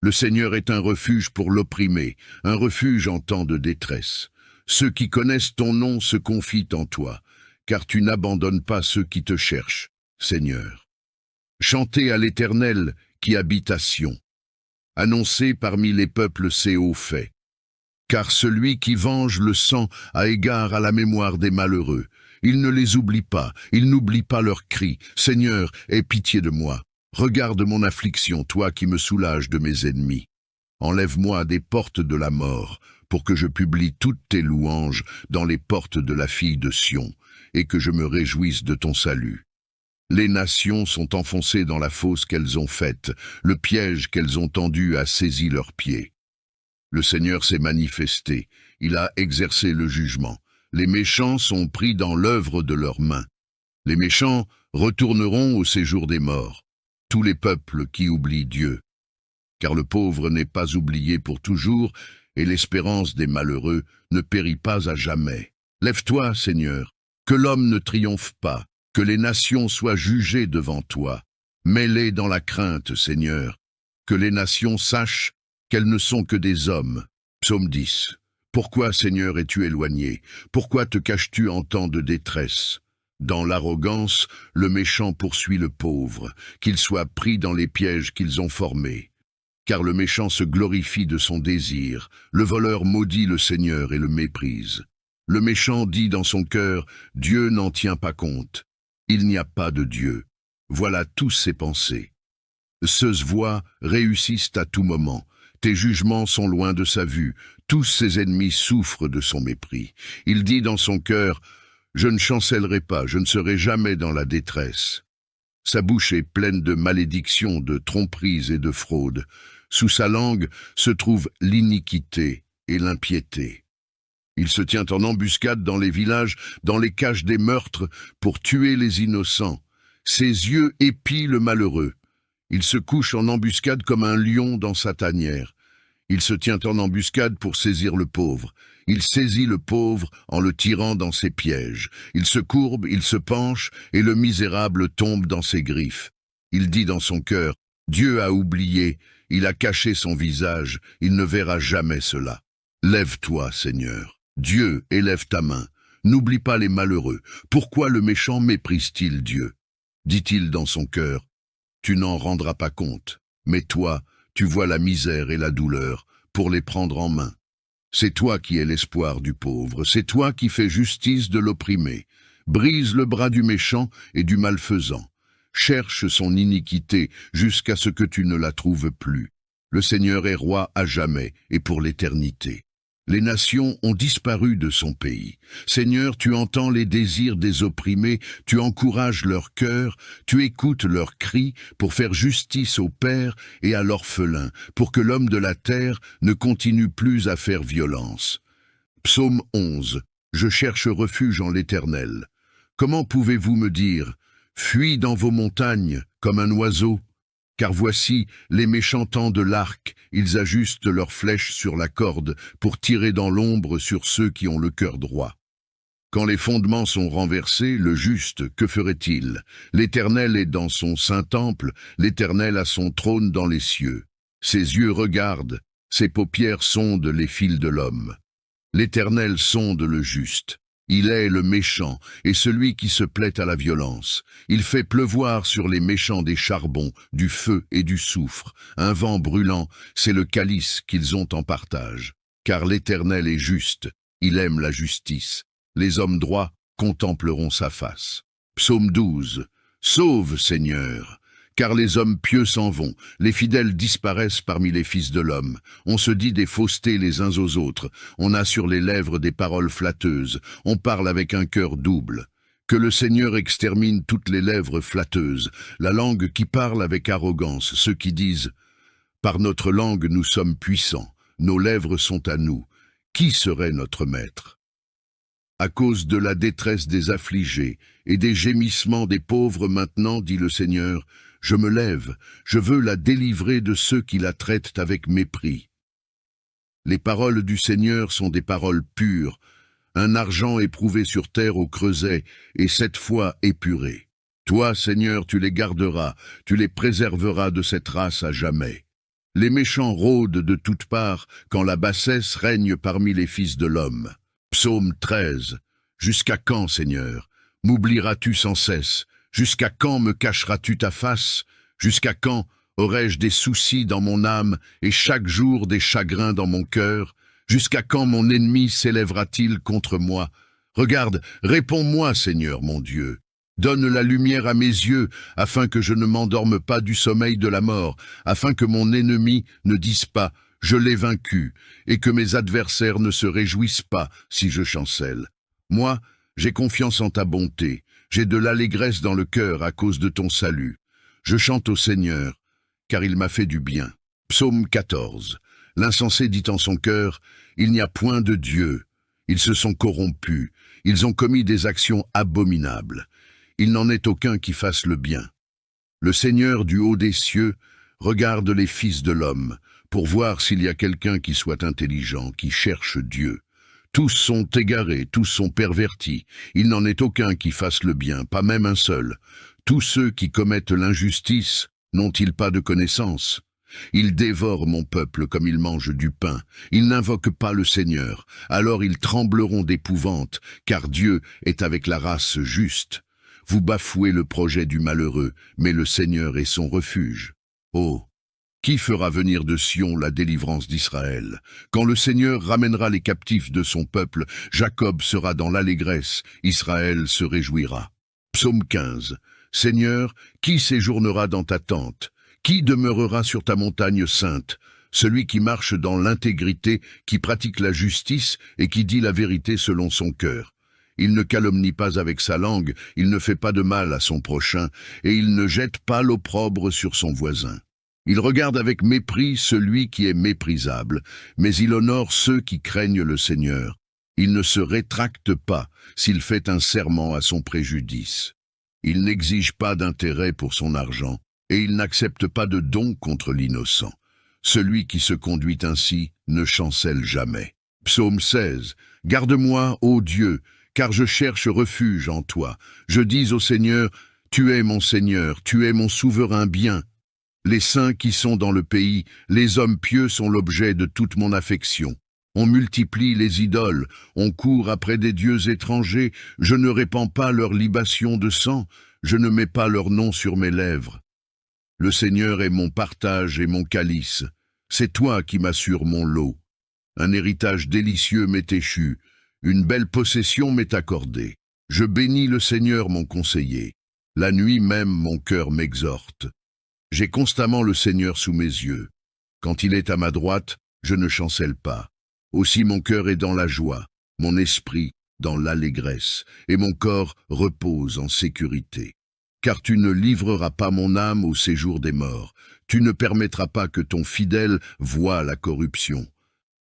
Le Seigneur est un refuge pour l'opprimé, un refuge en temps de détresse. Ceux qui connaissent ton nom se confient en toi, car tu n'abandonnes pas ceux qui te cherchent, Seigneur. Chantez à l'Éternel qui habite à Sion. Annoncez parmi les peuples ses hauts faits. Car celui qui venge le sang a égard à la mémoire des malheureux. Il ne les oublie pas, il n'oublie pas leurs cris. Seigneur, aie pitié de moi. Regarde mon affliction, toi qui me soulages de mes ennemis. Enlève-moi des portes de la mort, pour que je publie toutes tes louanges dans les portes de la fille de Sion, et que je me réjouisse de ton salut. Les nations sont enfoncées dans la fosse qu'elles ont faite, le piège qu'elles ont tendu a saisi leurs pieds. Le Seigneur s'est manifesté, il a exercé le jugement. Les méchants sont pris dans l'œuvre de leurs mains. Les méchants retourneront au séjour des morts, tous les peuples qui oublient Dieu. Car le pauvre n'est pas oublié pour toujours, et l'espérance des malheureux ne périt pas à jamais. Lève-toi, Seigneur, que l'homme ne triomphe pas, que les nations soient jugées devant toi. Mets-les dans la crainte, Seigneur, que les nations sachent qu'elles ne sont que des hommes. Psaume 10. Pourquoi, Seigneur, es-tu éloigné? Pourquoi te caches-tu en temps de détresse? Dans l'arrogance, le méchant poursuit le pauvre, qu'il soit pris dans les pièges qu'ils ont formés. Car le méchant se glorifie de son désir, le voleur maudit le Seigneur et le méprise. Le méchant dit dans son cœur, Dieu n'en tient pas compte. Il n'y a pas de Dieu. Voilà tous ses pensées. Ses voies réussissent à tout moment. Tes jugements sont loin de sa vue. Tous ses ennemis souffrent de son mépris. Il dit dans son cœur, « Je ne chancellerai pas, je ne serai jamais dans la détresse. » Sa bouche est pleine de malédictions, de tromperies et de fraudes. Sous sa langue se trouve l'iniquité et l'impiété. Il se tient en embuscade dans les villages, dans les caches des meurtres, pour tuer les innocents. Ses yeux épient le malheureux. Il se couche en embuscade comme un lion dans sa tanière. Il se tient en embuscade pour saisir le pauvre. Il saisit le pauvre en le tirant dans ses pièges. Il se courbe, il se penche, et le misérable tombe dans ses griffes. Il dit dans son cœur, « Dieu a oublié, il a caché son visage, il ne verra jamais cela. Lève-toi, Seigneur. Dieu, élève ta main. N'oublie pas les malheureux. Pourquoi le méchant méprise-t-il Dieu? Dit-il dans son cœur, « Tu n'en rendras pas compte, mais toi, tu vois la misère et la douleur pour les prendre en main. C'est toi qui es l'espoir du pauvre, c'est toi qui fais justice de l'opprimé. Brise le bras du méchant et du malfaisant. Cherche son iniquité jusqu'à ce que tu ne la trouves plus. Le Seigneur est roi à jamais et pour l'éternité. Les nations ont disparu de son pays. Seigneur, tu entends les désirs des opprimés, tu encourages leur cœur, tu écoutes leurs cris pour faire justice au père et à l'orphelin, pour que l'homme de la terre ne continue plus à faire violence. Psaume 11. Je cherche refuge en l'Éternel. Comment pouvez-vous me dire, fuis dans vos montagnes comme un oiseau? Car voici, les méchants tendent l'arc, ils ajustent leurs flèches sur la corde pour tirer dans l'ombre sur ceux qui ont le cœur droit. Quand les fondements sont renversés, le juste, que ferait-il? L'Éternel est dans son saint temple, l'Éternel a son trône dans les cieux. Ses yeux regardent, ses paupières sondent les fils de l'homme. L'Éternel sonde le juste. Il est le méchant et celui qui se plaît à la violence. Il fait pleuvoir sur les méchants des charbons, du feu et du soufre. Un vent brûlant, c'est le calice qu'ils ont en partage. Car l'Éternel est juste, il aime la justice. Les hommes droits contempleront sa face. Psaume 12. Sauve, Seigneur! Car les hommes pieux s'en vont, les fidèles disparaissent parmi les fils de l'homme. On se dit des faussetés les uns aux autres, on a sur les lèvres des paroles flatteuses, on parle avec un cœur double. Que le Seigneur extermine toutes les lèvres flatteuses, la langue qui parle avec arrogance, ceux qui disent « Par notre langue nous sommes puissants, nos lèvres sont à nous. Qui serait notre maître ?» À cause de la détresse des affligés et des gémissements des pauvres maintenant, dit le Seigneur, je me lève, je veux la délivrer de ceux qui la traitent avec mépris. Les paroles du Seigneur sont des paroles pures, un argent éprouvé sur terre au creuset et 7 fois épuré. Toi, Seigneur, tu les garderas, tu les préserveras de cette race à jamais. Les méchants rôdent de toutes parts quand la bassesse règne parmi les fils de l'homme. Psaume 13. Jusqu'à quand, Seigneur, m'oublieras-tu sans cesse? Jusqu'à quand me cacheras-tu ta face? Jusqu'à quand aurai-je des soucis dans mon âme et chaque jour des chagrins dans mon cœur? Jusqu'à quand mon ennemi s'élèvera-t-il contre moi? Regarde, réponds-moi, Seigneur mon Dieu. Donne la lumière à mes yeux, afin que je ne m'endorme pas du sommeil de la mort, afin que mon ennemi ne dise pas « je l'ai vaincu » et que mes adversaires ne se réjouissent pas si je chancelle. Moi, j'ai confiance en ta bonté, j'ai de l'allégresse dans le cœur à cause de ton salut. Je chante au Seigneur, car il m'a fait du bien. Psaume 14. L'insensé dit en son cœur, « Il n'y a point de Dieu. » Ils se sont corrompus, ils ont commis des actions abominables. Il n'en est aucun qui fasse le bien. Le Seigneur du haut des cieux regarde les fils de l'homme, pour voir s'il y a quelqu'un qui soit intelligent, qui cherche Dieu. Tous sont égarés, tous sont pervertis. Il n'en est aucun qui fasse le bien, pas même un seul. Tous ceux qui commettent l'injustice n'ont-ils pas de connaissance? Ils dévorent mon peuple comme ils mangent du pain. Ils n'invoquent pas le Seigneur. Alors ils trembleront d'épouvante, car Dieu est avec la race juste. Vous bafouez le projet du malheureux, mais le Seigneur est son refuge. Oh! Qui fera venir de Sion la délivrance d'Israël? Quand le Seigneur ramènera les captifs de son peuple, Jacob sera dans l'allégresse, Israël se réjouira. Psaume 15. Seigneur, qui séjournera dans ta tente? Qui demeurera sur ta montagne sainte? Celui qui marche dans l'intégrité, qui pratique la justice et qui dit la vérité selon son cœur. Il ne calomnie pas avec sa langue, il ne fait pas de mal à son prochain, et il ne jette pas l'opprobre sur son voisin. Il regarde avec mépris celui qui est méprisable, mais il honore ceux qui craignent le Seigneur. Il ne se rétracte pas s'il fait un serment à son préjudice. Il n'exige pas d'intérêt pour son argent, et il n'accepte pas de don contre l'innocent. Celui qui se conduit ainsi ne chancelle jamais. Psaume 16. Garde-moi, ô Dieu, car je cherche refuge en toi. Je dis au Seigneur, tu es mon Seigneur, tu es mon souverain bien. Les saints qui sont dans le pays, les hommes pieux sont l'objet de toute mon affection. On multiplie les idoles, on court après des dieux étrangers, je ne répands pas leur libation de sang, je ne mets pas leur nom sur mes lèvres. Le Seigneur est mon partage et mon calice, c'est toi qui m'assures mon lot. Un héritage délicieux m'est échu, une belle possession m'est accordée. Je bénis le Seigneur mon conseiller, la nuit même mon cœur m'exhorte. J'ai constamment le Seigneur sous mes yeux. Quand il est à ma droite, je ne chancelle pas. Aussi mon cœur est dans la joie, mon esprit dans l'allégresse, et mon corps repose en sécurité. Car tu ne livreras pas mon âme au séjour des morts, tu ne permettras pas que ton fidèle voie la corruption.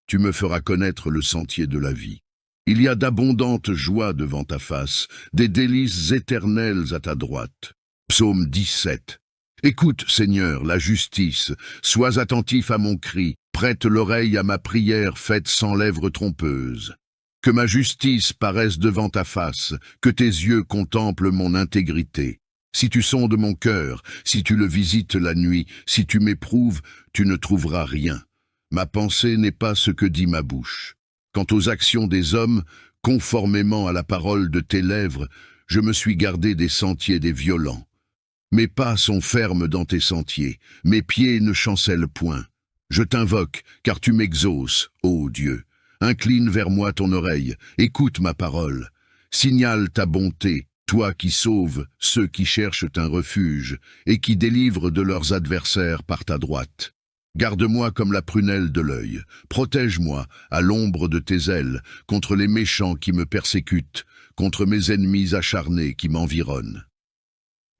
Tu me feras connaître le sentier de la vie. Il y a d'abondantes joies devant ta face, des délices éternelles à ta droite. Psaume 17. Écoute, Seigneur, la justice, sois attentif à mon cri, prête l'oreille à ma prière faite sans lèvres trompeuses. Que ma justice paraisse devant ta face, que tes yeux contemplent mon intégrité. Si tu sondes mon cœur, si tu le visites la nuit, si tu m'éprouves, tu ne trouveras rien. Ma pensée n'est pas ce que dit ma bouche. Quant aux actions des hommes, conformément à la parole de tes lèvres, je me suis gardé des sentiers des violents. Mes pas sont fermes dans tes sentiers, mes pieds ne chancellent point. Je t'invoque, car tu m'exauces, ô Dieu. Incline vers moi ton oreille, écoute ma parole. Signale ta bonté, toi qui sauves ceux qui cherchent un refuge et qui délivres de leurs adversaires par ta droite. Garde-moi comme la prunelle de l'œil, protège-moi à l'ombre de tes ailes contre les méchants qui me persécutent, contre mes ennemis acharnés qui m'environnent.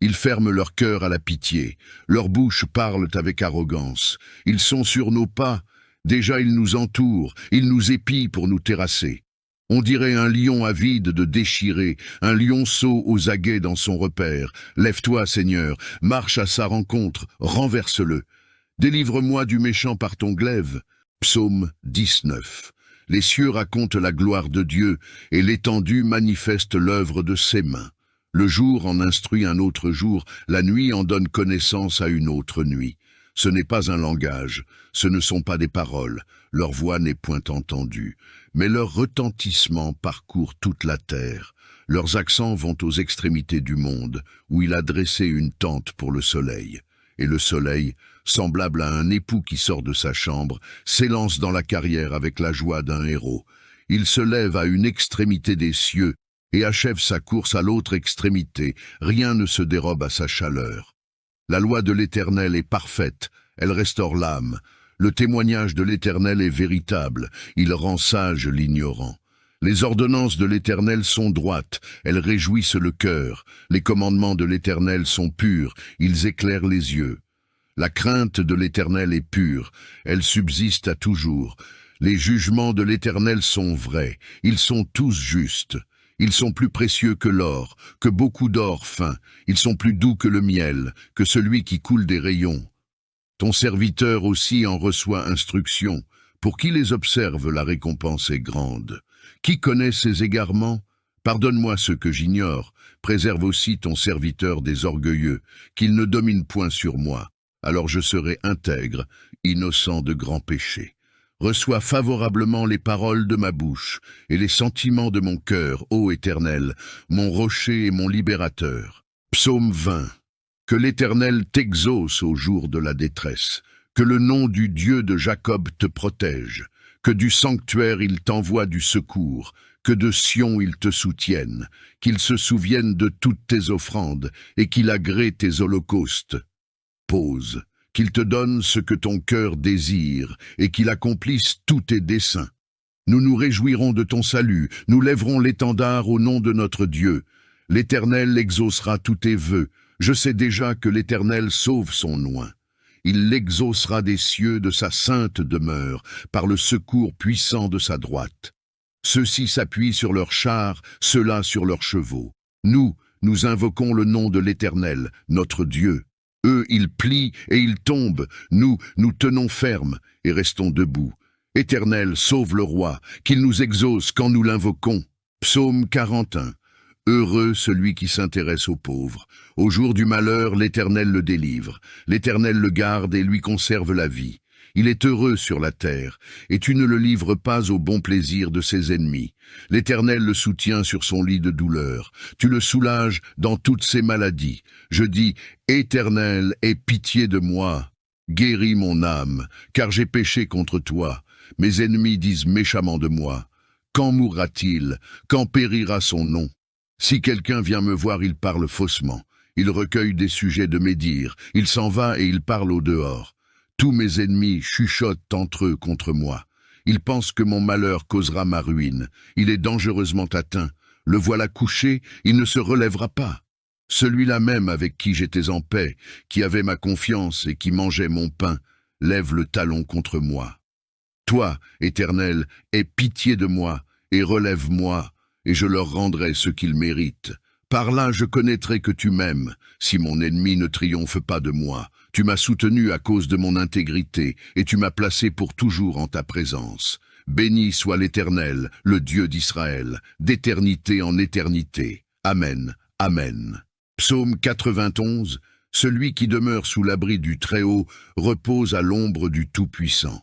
Ils ferment leur cœur à la pitié, leurs bouches parlent avec arrogance. Ils sont sur nos pas, déjà ils nous entourent, ils nous épient pour nous terrasser. On dirait un lion avide de déchirer, un lionceau aux aguets dans son repère. Lève-toi, Seigneur, marche à sa rencontre, renverse-le. Délivre-moi du méchant par ton glaive. Psaume 19. Les cieux racontent la gloire de Dieu, et l'étendue manifeste l'œuvre de ses mains. Le jour en instruit un autre jour, la nuit en donne connaissance à une autre nuit. Ce n'est pas un langage, ce ne sont pas des paroles, leur voix n'est point entendue, mais leur retentissement parcourt toute la terre. Leurs accents vont aux extrémités du monde, où il a dressé une tente pour le soleil. Et le soleil, semblable à un époux qui sort de sa chambre, s'élance dans la carrière avec la joie d'un héros. Il se lève à une extrémité des cieux, et achève sa course à l'autre extrémité, rien ne se dérobe à sa chaleur. La loi de l'Éternel est parfaite, elle restaure l'âme. Le témoignage de l'Éternel est véritable, il rend sage l'ignorant. Les ordonnances de l'Éternel sont droites, elles réjouissent le cœur. Les commandements de l'Éternel sont purs, ils éclairent les yeux. La crainte de l'Éternel est pure, elle subsiste à toujours. Les jugements de l'Éternel sont vrais, ils sont tous justes. Ils sont plus précieux que l'or, que beaucoup d'or fin. Ils sont plus doux que le miel, que celui qui coule des rayons. Ton serviteur aussi en reçoit instruction. Pour qui les observe, la récompense est grande. Qui connaît ses égarements? Pardonne-moi ce que j'ignore. Préserve aussi ton serviteur des orgueilleux, qu'il ne domine point sur moi. Alors je serai intègre, innocent de grands péchés. Reçois favorablement les paroles de ma bouche et les sentiments de mon cœur, ô Éternel, mon rocher et mon libérateur. Psaume 20. Que l'Éternel t'exauce au jour de la détresse, que le nom du Dieu de Jacob te protège, que du sanctuaire il t'envoie du secours, que de Sion il te soutienne, qu'il se souvienne de toutes tes offrandes et qu'il agrée tes holocaustes. Pause. qu'il te donne ce que ton cœur désire, et qu'il accomplisse tous tes desseins. Nous nous réjouirons de ton salut, nous lèverons l'étendard au nom de notre Dieu. L'Éternel exaucera tous tes vœux. Je sais déjà que l'Éternel sauve son oint. Il l'exaucera des cieux de sa sainte demeure, par le secours puissant de sa droite. Ceux-ci s'appuient sur leurs chars, ceux-là sur leurs chevaux. Nous invoquons le nom de l'Éternel, notre Dieu. Eux, ils plient et ils tombent. Nous tenons ferme et restons debout. Éternel, sauve le roi, qu'il nous exauce quand nous l'invoquons. Psaume 41. Heureux celui qui s'intéresse aux pauvres. Au jour du malheur, l'Éternel le délivre. L'Éternel le garde et lui conserve la vie. Il est heureux sur la terre, et tu ne le livres pas au bon plaisir de ses ennemis. L'Éternel le soutient sur son lit de douleur. Tu le soulages dans toutes ses maladies. Je dis, Éternel, aie pitié de moi. Guéris mon âme, car j'ai péché contre toi. Mes ennemis disent méchamment de moi. Quand mourra-t-il? Quand périra son nom? Si quelqu'un vient me voir, il parle faussement. Il recueille des sujets de médire. Il s'en va et il parle au dehors. Tous mes ennemis chuchotent entre eux contre moi. Ils pensent que mon malheur causera ma ruine. Il est dangereusement atteint. Le voilà couché, il ne se relèvera pas. Celui-là même avec qui j'étais en paix, qui avait ma confiance et qui mangeait mon pain, lève le talon contre moi. Toi, Éternel, aie pitié de moi et relève-moi, et je leur rendrai ce qu'ils méritent. Par là je connaîtrai que tu m'aimes, si mon ennemi ne triomphe pas de moi. Tu m'as soutenu à cause de mon intégrité, et tu m'as placé pour toujours en ta présence. Béni soit l'Éternel, le Dieu d'Israël, d'éternité en éternité. Amen, Amen. Psaume 91. Celui qui demeure sous l'abri du Très-Haut repose à l'ombre du Tout-Puissant.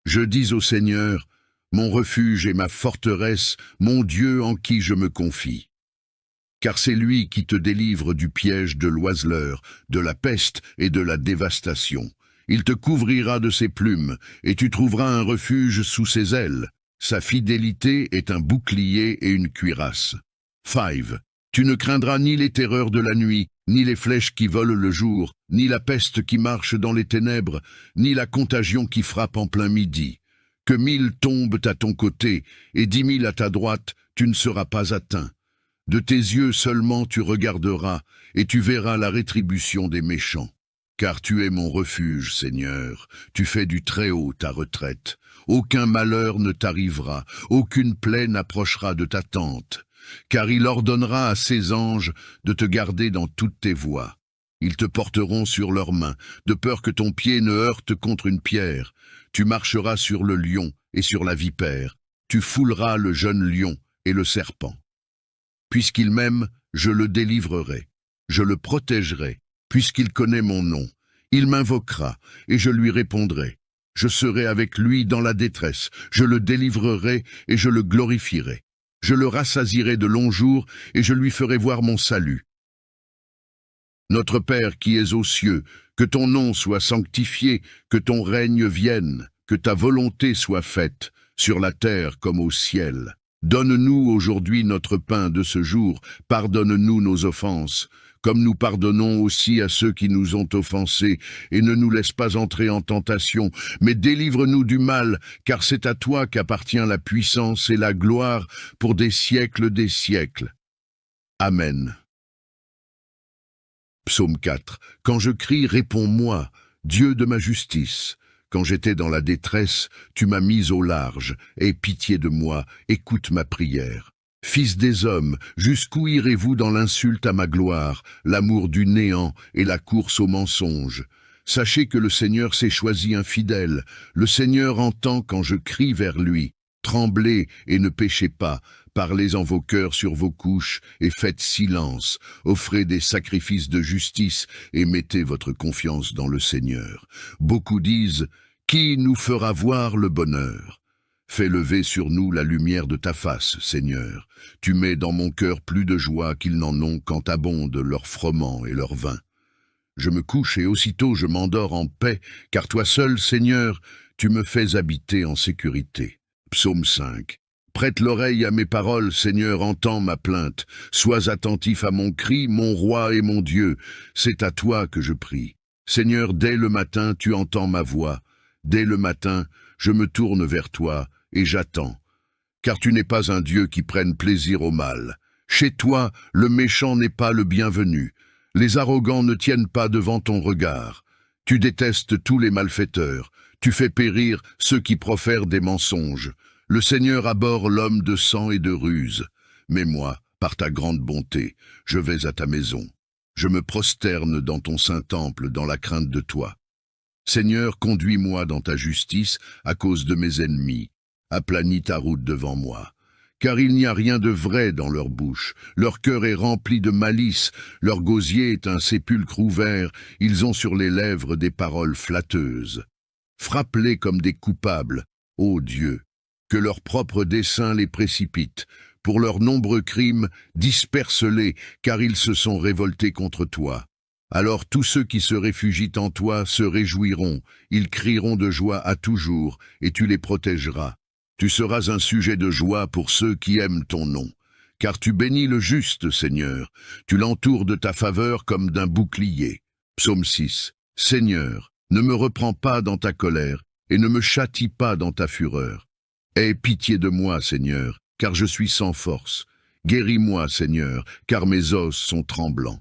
Je dis au Seigneur, mon refuge et ma forteresse, mon Dieu en qui je me confie. Car c'est lui qui te délivre du piège de l'oiseleur, de la peste et de la dévastation. Il te couvrira de ses plumes, et tu trouveras un refuge sous ses ailes. Sa fidélité est un bouclier et une cuirasse. 5. Tu ne craindras ni les terreurs de la nuit, ni les flèches qui volent le jour, ni la peste qui marche dans les ténèbres, ni la contagion qui frappe en plein midi. Que 1000 tombent à ton côté, et 10 000 à ta droite, tu ne seras pas atteint. De tes yeux seulement tu regarderas, et tu verras la rétribution des méchants. Car tu es mon refuge, Seigneur, tu fais du Très-Haut ta retraite. Aucun malheur ne t'arrivera, aucune plaie n'approchera de ta tente. Car il ordonnera à ses anges de te garder dans toutes tes voies. Ils te porteront sur leurs mains, de peur que ton pied ne heurte contre une pierre. Tu marcheras sur le lion et sur la vipère. Tu fouleras le jeune lion et le serpent. Puisqu'il m'aime, je le délivrerai. Je le protégerai, puisqu'il connaît mon nom. Il m'invoquera, et je lui répondrai. Je serai avec lui dans la détresse. Je le délivrerai, et je le glorifierai. Je le rassasierai de longs jours, et je lui ferai voir mon salut. Notre Père qui es aux cieux, que ton nom soit sanctifié, que ton règne vienne, que ta volonté soit faite, sur la terre comme au ciel. Donne-nous aujourd'hui notre pain de ce jour, pardonne-nous nos offenses, comme nous pardonnons aussi à ceux qui nous ont offensés, et ne nous laisse pas entrer en tentation, mais délivre-nous du mal, car c'est à toi qu'appartient la puissance et la gloire pour des siècles des siècles. Amen. Psaume 4. Quand je crie, réponds-moi, Dieu de ma justice. Quand j'étais dans la détresse, tu m'as mis au large. Aie pitié de moi, écoute ma prière. Fils des hommes, jusqu'où irez-vous dans l'insulte à ma gloire, l'amour du néant et la course au mensonge? Sachez que le Seigneur s'est choisi un fidèle. Le Seigneur entend quand je crie vers lui. Tremblez et ne péchez pas. Parlez en vos cœurs sur vos couches et faites silence. Offrez des sacrifices de justice et mettez votre confiance dans le Seigneur. Beaucoup disent, qui nous fera voir le bonheur? Fais lever sur nous la lumière de ta face, Seigneur. Tu mets dans mon cœur plus de joie qu'ils n'en ont quand abondent leur froment et leur vin. Je me couche et aussitôt je m'endors en paix, car toi seul, Seigneur, tu me fais habiter en sécurité. Psaume 5. Prête l'oreille à mes paroles, Seigneur, entends ma plainte. Sois attentif à mon cri, mon roi et mon Dieu. C'est à toi que je prie. Seigneur, dès le matin, tu entends ma voix. Dès le matin, je me tourne vers toi et j'attends. Car tu n'es pas un Dieu qui prenne plaisir au mal. Chez toi, le méchant n'est pas le bienvenu. Les arrogants ne tiennent pas devant ton regard. Tu détestes tous les malfaiteurs. Tu fais périr ceux qui profèrent des mensonges. Le Seigneur abhorre l'homme de sang et de ruse. Mais moi, par ta grande bonté, je vais à ta maison. Je me prosterne dans ton saint temple dans la crainte de toi. Seigneur, conduis-moi dans ta justice à cause de mes ennemis. Aplanis ta route devant moi. Car il n'y a rien de vrai dans leur bouche. Leur cœur est rempli de malice. Leur gosier est un sépulcre ouvert. Ils ont sur les lèvres des paroles flatteuses. Frappe-les comme des coupables, ô Dieu, que leur propre dessein les précipite. Pour leurs nombreux crimes, disperse-les, car ils se sont révoltés contre toi. Alors tous ceux qui se réfugient en toi se réjouiront, ils crieront de joie à toujours, et tu les protégeras. Tu seras un sujet de joie pour ceux qui aiment ton nom. Car tu bénis le juste, Seigneur, tu l'entoures de ta faveur comme d'un bouclier. Psaume 6. Seigneur, ne me reprends pas dans ta colère, et ne me châtie pas dans ta fureur. Aie pitié de moi, Seigneur, car je suis sans force. Guéris-moi, Seigneur, car mes os sont tremblants.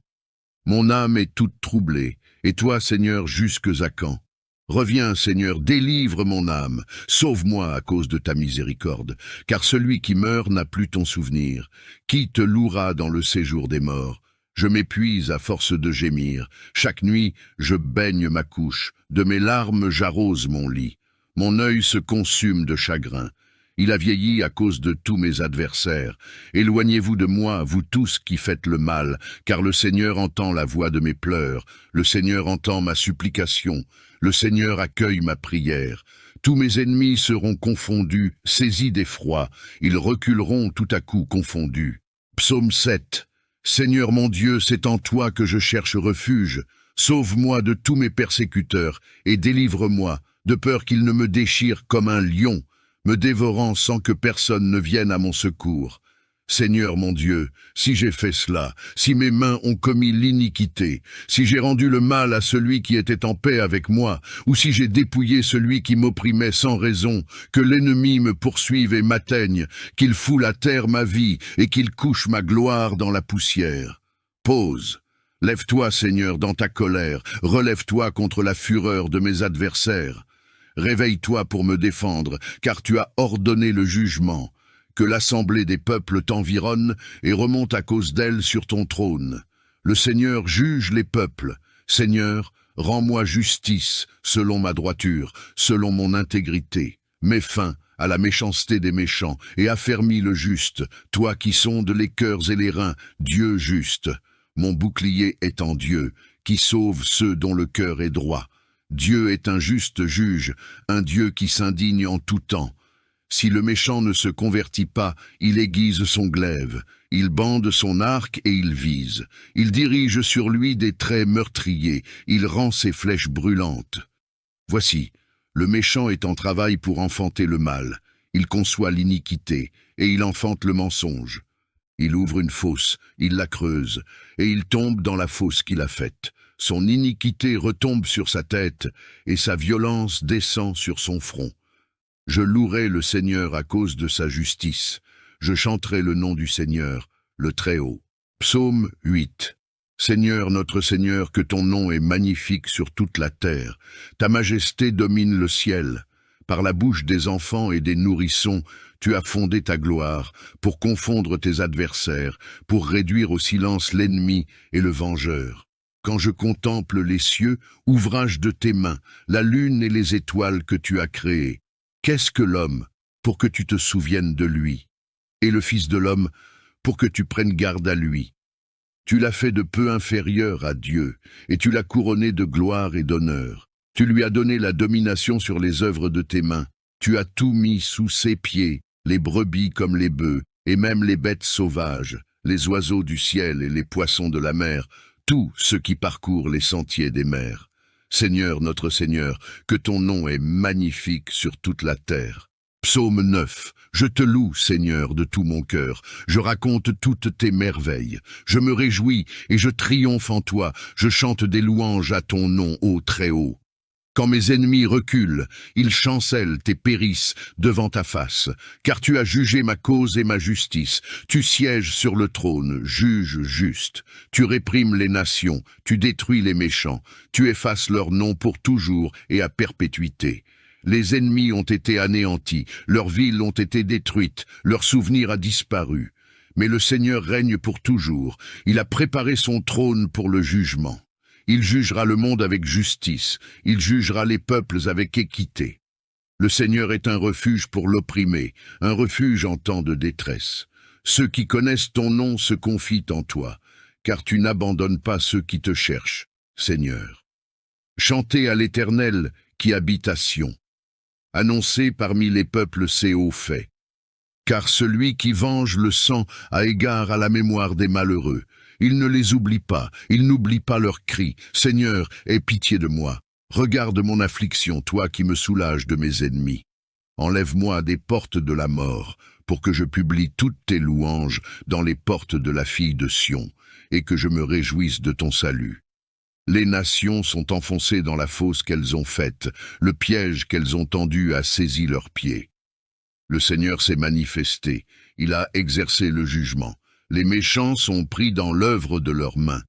Mon âme est toute troublée, et toi, Seigneur, jusques à quand? Reviens, Seigneur, délivre mon âme, sauve-moi à cause de ta miséricorde, car celui qui meurt n'a plus ton souvenir. Qui te louera dans le séjour des morts? Je m'épuise à force de gémir. Chaque nuit, je baigne ma couche, de mes larmes j'arrose mon lit. Mon œil se consume de chagrin. Il a vieilli à cause de tous mes adversaires. Éloignez-vous de moi, vous tous qui faites le mal, car le Seigneur entend la voix de mes pleurs, le Seigneur entend ma supplication, le Seigneur accueille ma prière. Tous mes ennemis seront confondus, saisis d'effroi, ils reculeront tout à coup confondus. Psaume 7. Seigneur mon Dieu, c'est en toi que je cherche refuge. Sauve-moi de tous mes persécuteurs et délivre-moi, de peur qu'ils ne me déchirent comme un lion, me dévorant sans que personne ne vienne à mon secours. Seigneur mon Dieu, si j'ai fait cela, si mes mains ont commis l'iniquité, si j'ai rendu le mal à celui qui était en paix avec moi, ou si j'ai dépouillé celui qui m'opprimait sans raison, que l'ennemi me poursuive et m'atteigne, qu'il foule à terre ma vie et qu'il couche ma gloire dans la poussière. Pause. Lève-toi, Seigneur, dans ta colère, relève-toi contre la fureur de mes adversaires. Réveille-toi pour me défendre, car tu as ordonné le jugement. Que l'assemblée des peuples t'environne et remonte à cause d'elle sur ton trône. Le Seigneur juge les peuples. Seigneur, rends-moi justice selon ma droiture, selon mon intégrité. Mets fin à la méchanceté des méchants et affermis le juste, toi qui sondes les cœurs et les reins, Dieu juste. Mon bouclier est en Dieu, qui sauve ceux dont le cœur est droit. Dieu est un juste juge, un Dieu qui s'indigne en tout temps. Si le méchant ne se convertit pas, il aiguise son glaive, il bande son arc et il vise. Il dirige sur lui des traits meurtriers, il rend ses flèches brûlantes. Voici, le méchant est en travail pour enfanter le mal. Il conçoit l'iniquité et il enfante le mensonge. Il ouvre une fosse, il la creuse, et il tombe dans la fosse qu'il a faite. Son iniquité retombe sur sa tête, et sa violence descend sur son front. Je louerai le Seigneur à cause de sa justice. Je chanterai le nom du Seigneur, le Très-Haut. Psaume 8. Seigneur, notre Seigneur, que ton nom est magnifique sur toute la terre. Ta majesté domine le ciel. Par la bouche des enfants et des nourrissons, tu as fondé ta gloire, pour confondre tes adversaires, pour réduire au silence l'ennemi et le vengeur. Quand je contemple les cieux, ouvrage de tes mains, la lune et les étoiles que tu as créées, qu'est-ce que l'homme, pour que tu te souviennes de lui? Et le Fils de l'homme, pour que tu prennes garde à lui? Tu l'as fait de peu inférieur à Dieu, et tu l'as couronné de gloire et d'honneur. Tu lui as donné la domination sur les œuvres de tes mains. Tu as tout mis sous ses pieds, les brebis comme les bœufs, et même les bêtes sauvages, les oiseaux du ciel et les poissons de la mer, tout ce qui parcourt les sentiers des mers. Seigneur, notre Seigneur, que ton nom est magnifique sur toute la terre. Psaume 9. Je te loue, Seigneur, de tout mon cœur. Je raconte toutes tes merveilles. Je me réjouis et je triomphe en toi. Je chante des louanges à ton nom, ô Très-Haut. Quand mes ennemis reculent, ils chancellent et périssent devant ta face, car tu as jugé ma cause et ma justice. Tu sièges sur le trône, juge juste. Tu réprimes les nations, tu détruis les méchants. Tu effaces leur nom pour toujours et à perpétuité. Les ennemis ont été anéantis, leurs villes ont été détruites, leur souvenir a disparu. Mais le Seigneur règne pour toujours, il a préparé son trône pour le jugement. Il jugera le monde avec justice, il jugera les peuples avec équité. Le Seigneur est un refuge pour l'opprimé, un refuge en temps de détresse. Ceux qui connaissent ton nom se confient en toi, car tu n'abandonnes pas ceux qui te cherchent, Seigneur. Chantez à l'Éternel qui habite à Sion. Annoncez parmi les peuples ses hauts faits. Car celui qui venge le sang a égard à la mémoire des malheureux. Il ne les oublie pas, il n'oublie pas leurs cris. Seigneur, aie pitié de moi. Regarde mon affliction, toi qui me soulages de mes ennemis. Enlève-moi des portes de la mort, pour que je publie toutes tes louanges dans les portes de la fille de Sion, et que je me réjouisse de ton salut. Les nations sont enfoncées dans la fosse qu'elles ont faite, le piège qu'elles ont tendu a saisi leurs pieds. Le Seigneur s'est manifesté, il a exercé le jugement. Les méchants sont pris dans l'œuvre de leurs mains.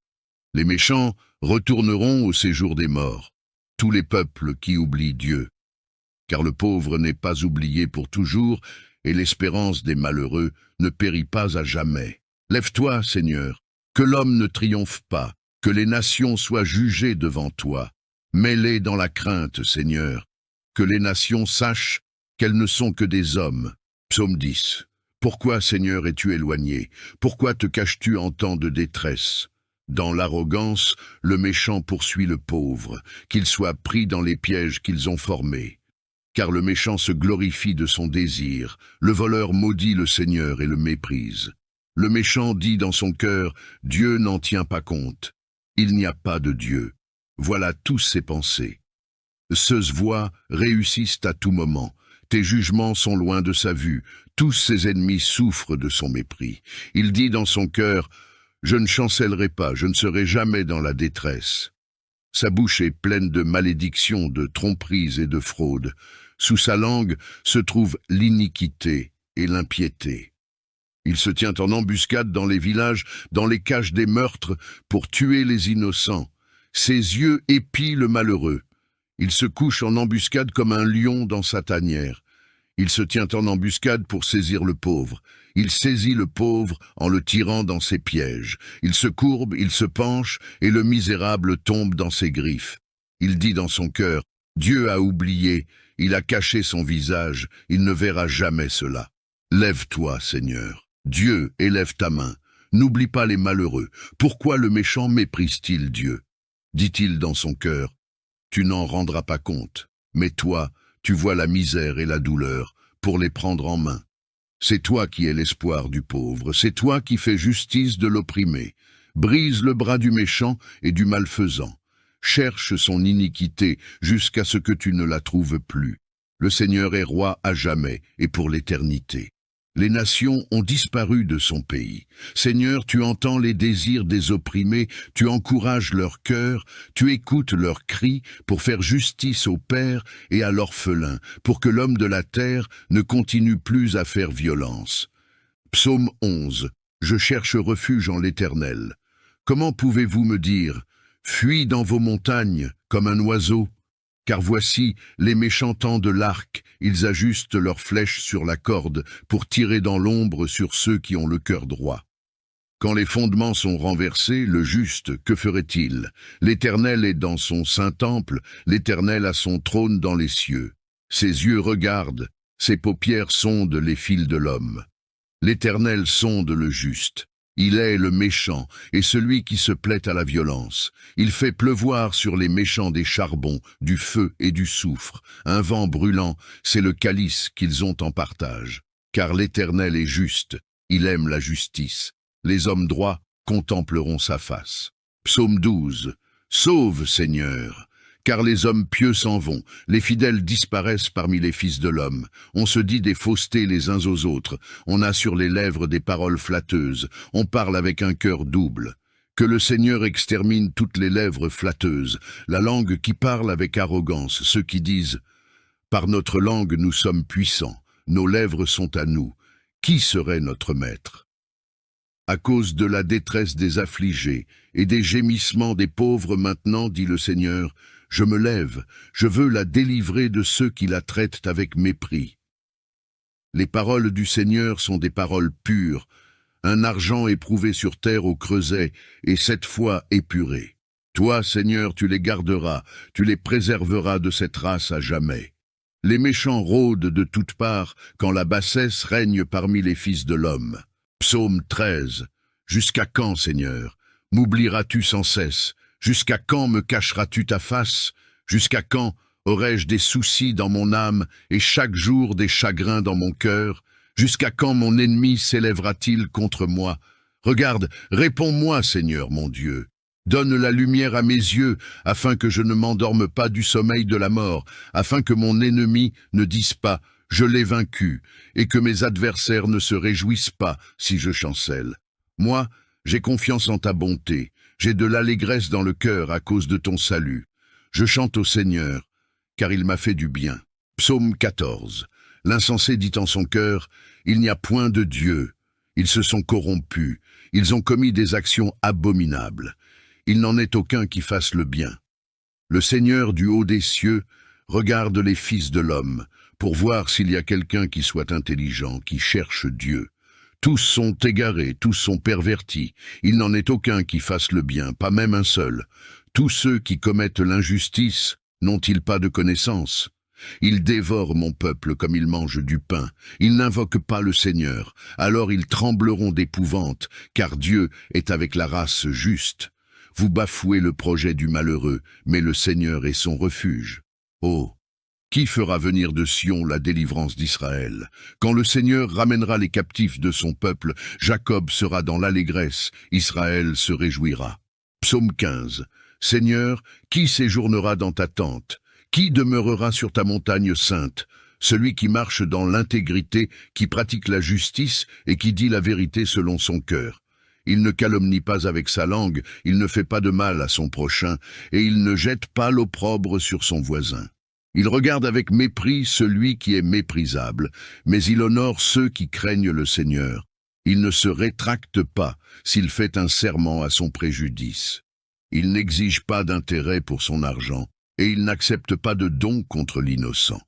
Les méchants retourneront au séjour des morts, tous les peuples qui oublient Dieu. Car le pauvre n'est pas oublié pour toujours, et l'espérance des malheureux ne périt pas à jamais. Lève-toi, Seigneur, que l'homme ne triomphe pas, que les nations soient jugées devant toi. Mets-les dans la crainte, Seigneur, que les nations sachent qu'elles ne sont que des hommes. Psaume 10. Pourquoi, Seigneur, es-tu éloigné? Pourquoi te caches-tu en temps de détresse? Dans l'arrogance, le méchant poursuit le pauvre, qu'il soit pris dans les pièges qu'ils ont formés. Car le méchant se glorifie de son désir, le voleur maudit le Seigneur et le méprise. Le méchant dit dans son cœur, Dieu n'en tient pas compte. Il n'y a pas de Dieu. Voilà tous ses pensées. Ceux voix réussissent à tout moment. Tes jugements sont loin de sa vue. Tous ses ennemis souffrent de son mépris. Il dit dans son cœur, je ne chancellerai pas, je ne serai jamais dans la détresse. Sa bouche est pleine de malédictions, de tromperies et de fraudes. Sous sa langue se trouve l'iniquité et l'impiété. Il se tient en embuscade dans les villages, dans les caches des meurtres, pour tuer les innocents. Ses yeux épient le malheureux. Il se couche en embuscade comme un lion dans sa tanière. Il se tient en embuscade pour saisir le pauvre. Il saisit le pauvre en le tirant dans ses pièges. Il se courbe, il se penche, et le misérable tombe dans ses griffes. Il dit dans son cœur, Dieu a oublié, il a caché son visage, il ne verra jamais cela. Lève-toi, Seigneur. Dieu, élève ta main. N'oublie pas les malheureux. Pourquoi le méchant méprise-t-il Dieu? Dit-il dans son cœur, tu n'en rendras pas compte, mais toi, tu vois la misère et la douleur pour les prendre en main. C'est toi qui es l'espoir du pauvre, c'est toi qui fais justice de l'opprimé. Brise le bras du méchant et du malfaisant. Cherche son iniquité jusqu'à ce que tu ne la trouves plus. Le Seigneur est roi à jamais et pour l'éternité. Les nations ont disparu de son pays. Seigneur, tu entends les désirs des opprimés, tu encourages leur cœur, tu écoutes leurs cris pour faire justice au père et à l'orphelin, pour que l'homme de la terre ne continue plus à faire violence. Psaume 11. Je cherche refuge en l'Éternel. Comment pouvez-vous me dire, fuis dans vos montagnes comme un oiseau? Car voici, les méchants tendent l'arc, ils ajustent leurs flèches sur la corde pour tirer dans l'ombre sur ceux qui ont le cœur droit. Quand les fondements sont renversés, le juste, que ferait-il? L'Éternel est dans son saint temple, l'Éternel a son trône dans les cieux. Ses yeux regardent, ses paupières sondent les fils de l'homme. L'Éternel sonde le juste. Il est le méchant et celui qui se plaît à la violence. Il fait pleuvoir sur les méchants des charbons, du feu et du soufre. Un vent brûlant, c'est le calice qu'ils ont en partage. Car l'Éternel est juste, il aime la justice. Les hommes droits contempleront sa face. Psaume 12. Sauve, Seigneur, car les hommes pieux s'en vont, les fidèles disparaissent parmi les fils de l'homme. On se dit des faussetés les uns aux autres, on a sur les lèvres des paroles flatteuses, on parle avec un cœur double. Que le Seigneur extermine toutes les lèvres flatteuses, la langue qui parle avec arrogance, ceux qui disent « Par notre langue nous sommes puissants, nos lèvres sont à nous, qui serait notre maître ?» À cause de la détresse des affligés et des gémissements des pauvres maintenant, dit le Seigneur, je me lève, je veux la délivrer de ceux qui la traitent avec mépris. Les paroles du Seigneur sont des paroles pures, un argent éprouvé sur terre au creuset, et 7 fois épuré. Toi, Seigneur, tu les garderas, tu les préserveras de cette race à jamais. Les méchants rôdent de toutes parts, quand la bassesse règne parmi les fils de l'homme. Psaume 13. Jusqu'à quand, Seigneur, m'oublieras-tu sans cesse? Jusqu'à quand me cacheras-tu ta face? Jusqu'à quand aurai-je des soucis dans mon âme et chaque jour des chagrins dans mon cœur? Jusqu'à quand mon ennemi s'élèvera-t-il contre moi? Regarde, réponds-moi, Seigneur mon Dieu. Donne la lumière à mes yeux, afin que je ne m'endorme pas du sommeil de la mort, afin que mon ennemi ne dise pas « Je l'ai vaincu », et que mes adversaires ne se réjouissent pas si je chancelle. Moi, j'ai confiance en ta bonté, j'ai de l'allégresse dans le cœur à cause de ton salut. Je chante au Seigneur, car il m'a fait du bien. Psaume 14. L'insensé dit en son cœur, « Il n'y a point de Dieu. » Ils se sont corrompus, ils ont commis des actions abominables. Il n'en est aucun qui fasse le bien. Le Seigneur du haut des cieux regarde les fils de l'homme, pour voir s'il y a quelqu'un qui soit intelligent, qui cherche Dieu. Tous sont égarés, tous sont pervertis. Il n'en est aucun qui fasse le bien, pas même un seul. Tous ceux qui commettent l'injustice n'ont-ils pas de connaissance? Ils dévorent mon peuple comme ils mangent du pain. Ils n'invoquent pas le Seigneur. Alors ils trembleront d'épouvante, car Dieu est avec la race juste. Vous bafouez le projet du malheureux, mais le Seigneur est son refuge. Oh! Qui fera venir de Sion la délivrance d'Israël? Quand le Seigneur ramènera les captifs de son peuple, Jacob sera dans l'allégresse, Israël se réjouira. Psaume 15. Seigneur, qui séjournera dans ta tente? Qui demeurera sur ta montagne sainte? Celui qui marche dans l'intégrité, qui pratique la justice et qui dit la vérité selon son cœur. Il ne calomnie pas avec sa langue, il ne fait pas de mal à son prochain, et il ne jette pas l'opprobre sur son voisin. Il regarde avec mépris celui qui est méprisable, mais il honore ceux qui craignent le Seigneur. Il ne se rétracte pas s'il fait un serment à son préjudice. Il n'exige pas d'intérêt pour son argent, et il n'accepte pas de don contre l'innocent.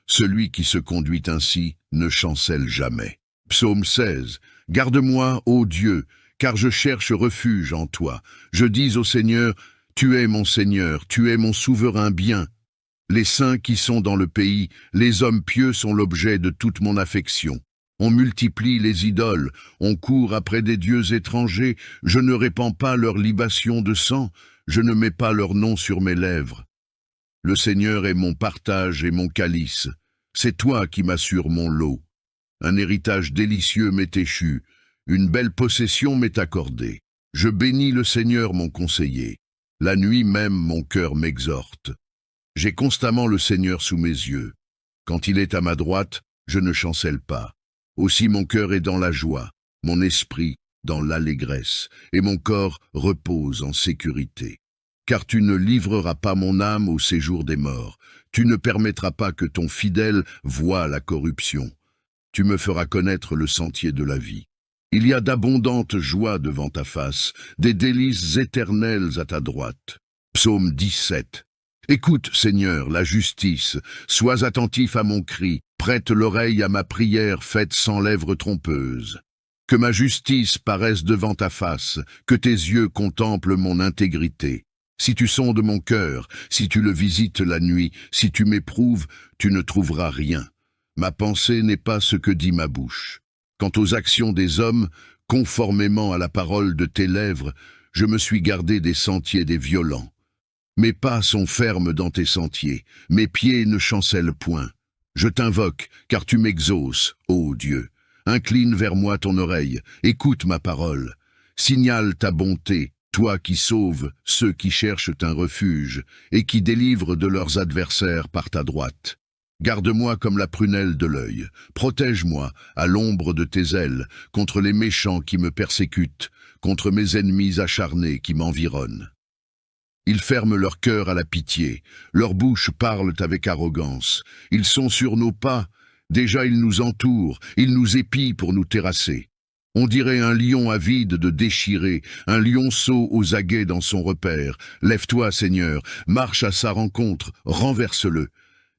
Celui qui se conduit ainsi ne chancelle jamais. Psaume 16. Garde-moi, ô Dieu, car je cherche refuge en toi. Je dis au Seigneur, tu es mon Seigneur, tu es mon souverain bien. Les saints qui sont dans le pays, les hommes pieux sont l'objet de toute mon affection. On multiplie les idoles, on court après des dieux étrangers, je ne répands pas leur libation de sang, je ne mets pas leur nom sur mes lèvres. Le Seigneur est mon partage et mon calice, c'est toi qui m'assures mon lot. Un héritage délicieux m'est échu, une belle possession m'est accordée. Je bénis le Seigneur mon conseiller, la nuit même mon cœur m'exhorte. J'ai constamment le Seigneur sous mes yeux. Quand il est à ma droite, je ne chancelle pas. Aussi mon cœur est dans la joie, mon esprit dans l'allégresse, et mon corps repose en sécurité. Car tu ne livreras pas mon âme au séjour des morts. Tu ne permettras pas que ton fidèle voie la corruption. Tu me feras connaître le sentier de la vie. Il y a d'abondantes joies devant ta face, des délices éternelles à ta droite. Psaume 17. Écoute, Seigneur, la justice, sois attentif à mon cri, prête l'oreille à ma prière faite sans lèvres trompeuses. Que ma justice paraisse devant ta face, que tes yeux contemplent mon intégrité. Si tu sondes mon cœur, si tu le visites la nuit, si tu m'éprouves, tu ne trouveras rien. Ma pensée n'est pas ce que dit ma bouche. Quant aux actions des hommes, conformément à la parole de tes lèvres, je me suis gardé des sentiers des violents. Mes pas sont fermes dans tes sentiers, mes pieds ne chancellent point. Je t'invoque, car tu m'exauces, ô Dieu. Incline vers moi ton oreille, écoute ma parole. Signale ta bonté, toi qui sauves ceux qui cherchent un refuge et qui délivres de leurs adversaires par ta droite. Garde-moi comme la prunelle de l'œil, protège-moi à l'ombre de tes ailes contre les méchants qui me persécutent, contre mes ennemis acharnés qui m'environnent. Ils ferment leur cœur à la pitié, leurs bouches parlent avec arrogance, ils sont sur nos pas, déjà ils nous entourent, ils nous épient pour nous terrasser. On dirait un lion avide de déchirer, un lionceau aux aguets dans son repère. Lève-toi, Seigneur, marche à sa rencontre, renverse-le.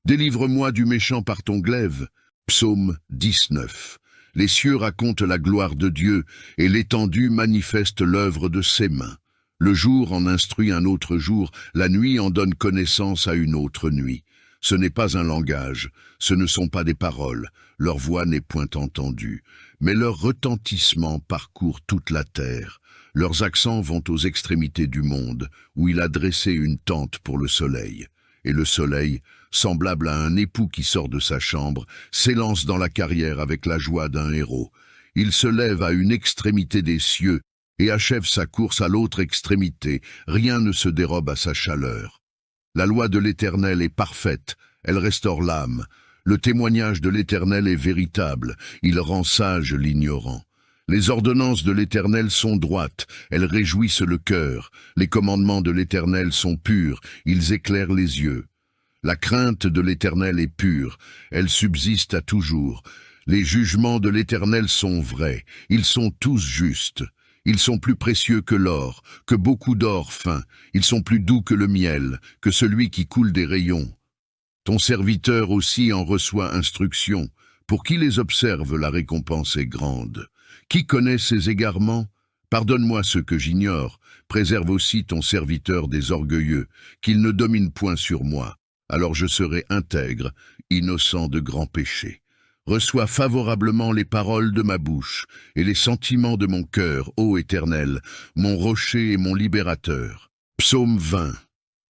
Délivre-moi du méchant par ton glaive. Psaume 19. Les cieux racontent la gloire de Dieu, et l'étendue manifeste l'œuvre de ses mains. Le jour en instruit un autre jour, la nuit en donne connaissance à une autre nuit. Ce n'est pas un langage, ce ne sont pas des paroles, leur voix n'est point entendue, mais leur retentissement parcourt toute la terre. Leurs accents vont aux extrémités du monde, où il a dressé une tente pour le soleil. Et le soleil, semblable à un époux qui sort de sa chambre, s'élance dans la carrière avec la joie d'un héros. Il se lève à une extrémité des cieux et achève sa course à l'autre extrémité, rien ne se dérobe à sa chaleur. La loi de l'Éternel est parfaite, elle restaure l'âme. Le témoignage de l'Éternel est véritable, il rend sage l'ignorant. Les ordonnances de l'Éternel sont droites, elles réjouissent le cœur. Les commandements de l'Éternel sont purs, ils éclairent les yeux. La crainte de l'Éternel est pure, elle subsiste à toujours. Les jugements de l'Éternel sont vrais, ils sont tous justes. Ils sont plus précieux que l'or, que beaucoup d'or fin. Ils sont plus doux que le miel, que celui qui coule des rayons. Ton serviteur aussi en reçoit instruction. Pour qui les observe, la récompense est grande. Qui connaît ses égarements? Pardonne-moi ce que j'ignore. Préserve aussi ton serviteur des orgueilleux, qu'il ne domine point sur moi. Alors je serai intègre, innocent de grands péchés. Reçois favorablement les paroles de ma bouche et les sentiments de mon cœur, ô Éternel, mon rocher et mon libérateur. Psaume 20.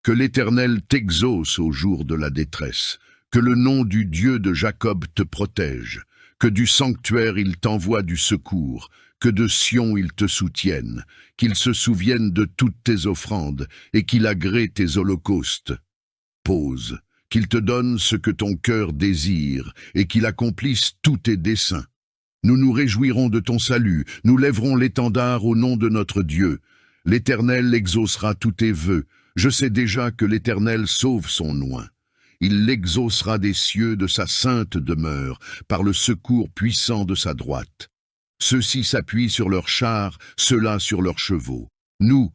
Que l'Éternel t'exauce au jour de la détresse, que le nom du Dieu de Jacob te protège, que du sanctuaire il t'envoie du secours, que de Sion il te soutienne, qu'il se souvienne de toutes tes offrandes et qu'il agrée tes holocaustes. Pause. Qu'il te donne ce que ton cœur désire, et qu'il accomplisse tous tes desseins. Nous nous réjouirons de ton salut, nous lèverons l'étendard au nom de notre Dieu. L'Éternel exaucera tous tes vœux, je sais déjà que l'Éternel sauve son oint. Il l'exaucera des cieux de sa sainte demeure, par le secours puissant de sa droite. Ceux-ci s'appuient sur leurs chars, ceux-là sur leurs chevaux. Nous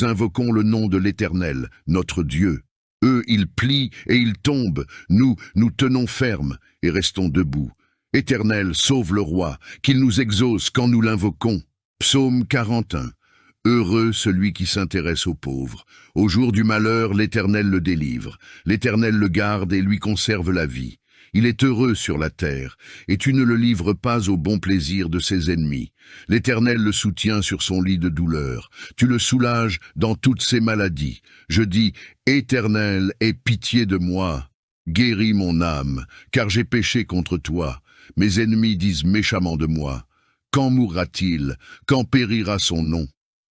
invoquons le nom de l'Éternel, notre Dieu. Eux, ils plient et ils tombent. Nous tenons ferme et restons debout. Éternel, sauve le roi, qu'il nous exauce quand nous l'invoquons. Psaume 41. Heureux celui qui s'intéresse aux pauvres. Au jour du malheur, l'Éternel le délivre. L'Éternel le garde et lui conserve la vie. Il est heureux sur la terre, et tu ne le livres pas au bon plaisir de ses ennemis. L'Éternel le soutient sur son lit de douleur. Tu le soulages dans toutes ses maladies. Je dis, Éternel, aie pitié de moi. Guéris mon âme, car j'ai péché contre toi. Mes ennemis disent méchamment de moi. Quand mourra-t-il? Quand périra son nom?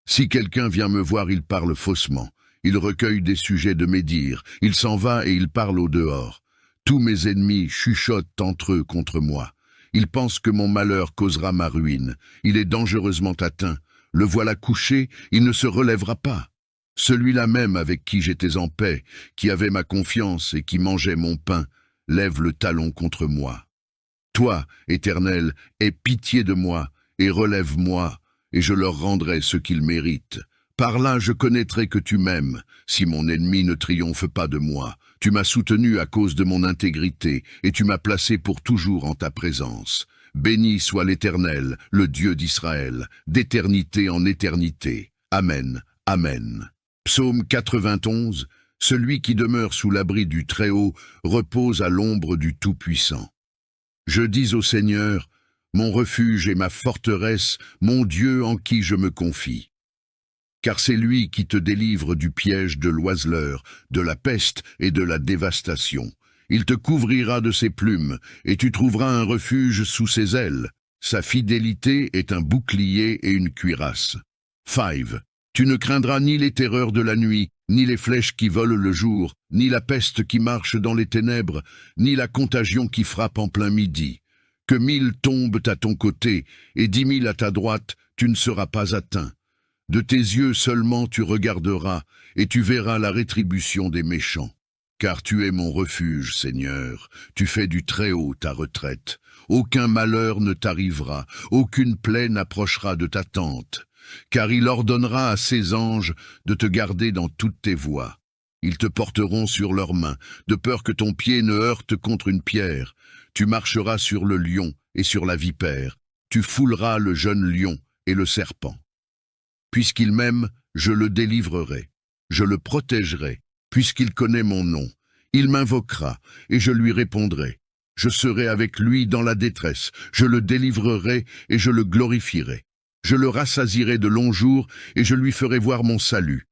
Si quelqu'un vient me voir, il parle faussement. Il recueille des sujets de médire. Il s'en va et il parle au dehors. Tous mes ennemis chuchotent entre eux contre moi. Ils pensent que mon malheur causera ma ruine. Il est dangereusement atteint. Le voilà couché, il ne se relèvera pas. Celui-là même avec qui j'étais en paix, qui avait ma confiance et qui mangeait mon pain, lève le talon contre moi. Toi, Éternel, aie pitié de moi et relève-moi, et je leur rendrai ce qu'ils méritent. Par là je connaîtrai que tu m'aimes, si mon ennemi ne triomphe pas de moi. Tu m'as soutenu à cause de mon intégrité, et tu m'as placé pour toujours en ta présence. Béni soit l'Éternel, le Dieu d'Israël, d'éternité en éternité. Amen, Amen. Psaume 91. Celui qui demeure sous l'abri du Très-Haut repose à l'ombre du Tout-Puissant. Je dis au Seigneur, mon refuge et ma forteresse, mon Dieu en qui je me confie. Car c'est lui qui te délivre du piège de l'oiseleur, de la peste et de la dévastation. Il te couvrira de ses plumes, et tu trouveras un refuge sous ses ailes. Sa fidélité est un bouclier et une cuirasse. 5. Tu ne craindras ni les terreurs de la nuit, ni les flèches qui volent le jour, ni la peste qui marche dans les ténèbres, ni la contagion qui frappe en plein midi. Que 1000 tombent à ton côté et 10 000 à ta droite, tu ne seras pas atteint. De tes yeux seulement tu regarderas, et tu verras la rétribution des méchants. Car tu es mon refuge, Seigneur, tu fais du Très-Haut ta retraite. Aucun malheur ne t'arrivera, aucune plaie n'approchera de ta tente. Car il ordonnera à ses anges de te garder dans toutes tes voies. Ils te porteront sur leurs mains, de peur que ton pied ne heurte contre une pierre. Tu marcheras sur le lion et sur la vipère. Tu fouleras le jeune lion et le serpent. Puisqu'il m'aime, je le délivrerai. Je le protégerai, puisqu'il connaît mon nom. Il m'invoquera, et je lui répondrai. Je serai avec lui dans la détresse. Je le délivrerai, et je le glorifierai. Je le rassasierai de longs jours, et je lui ferai voir mon salut.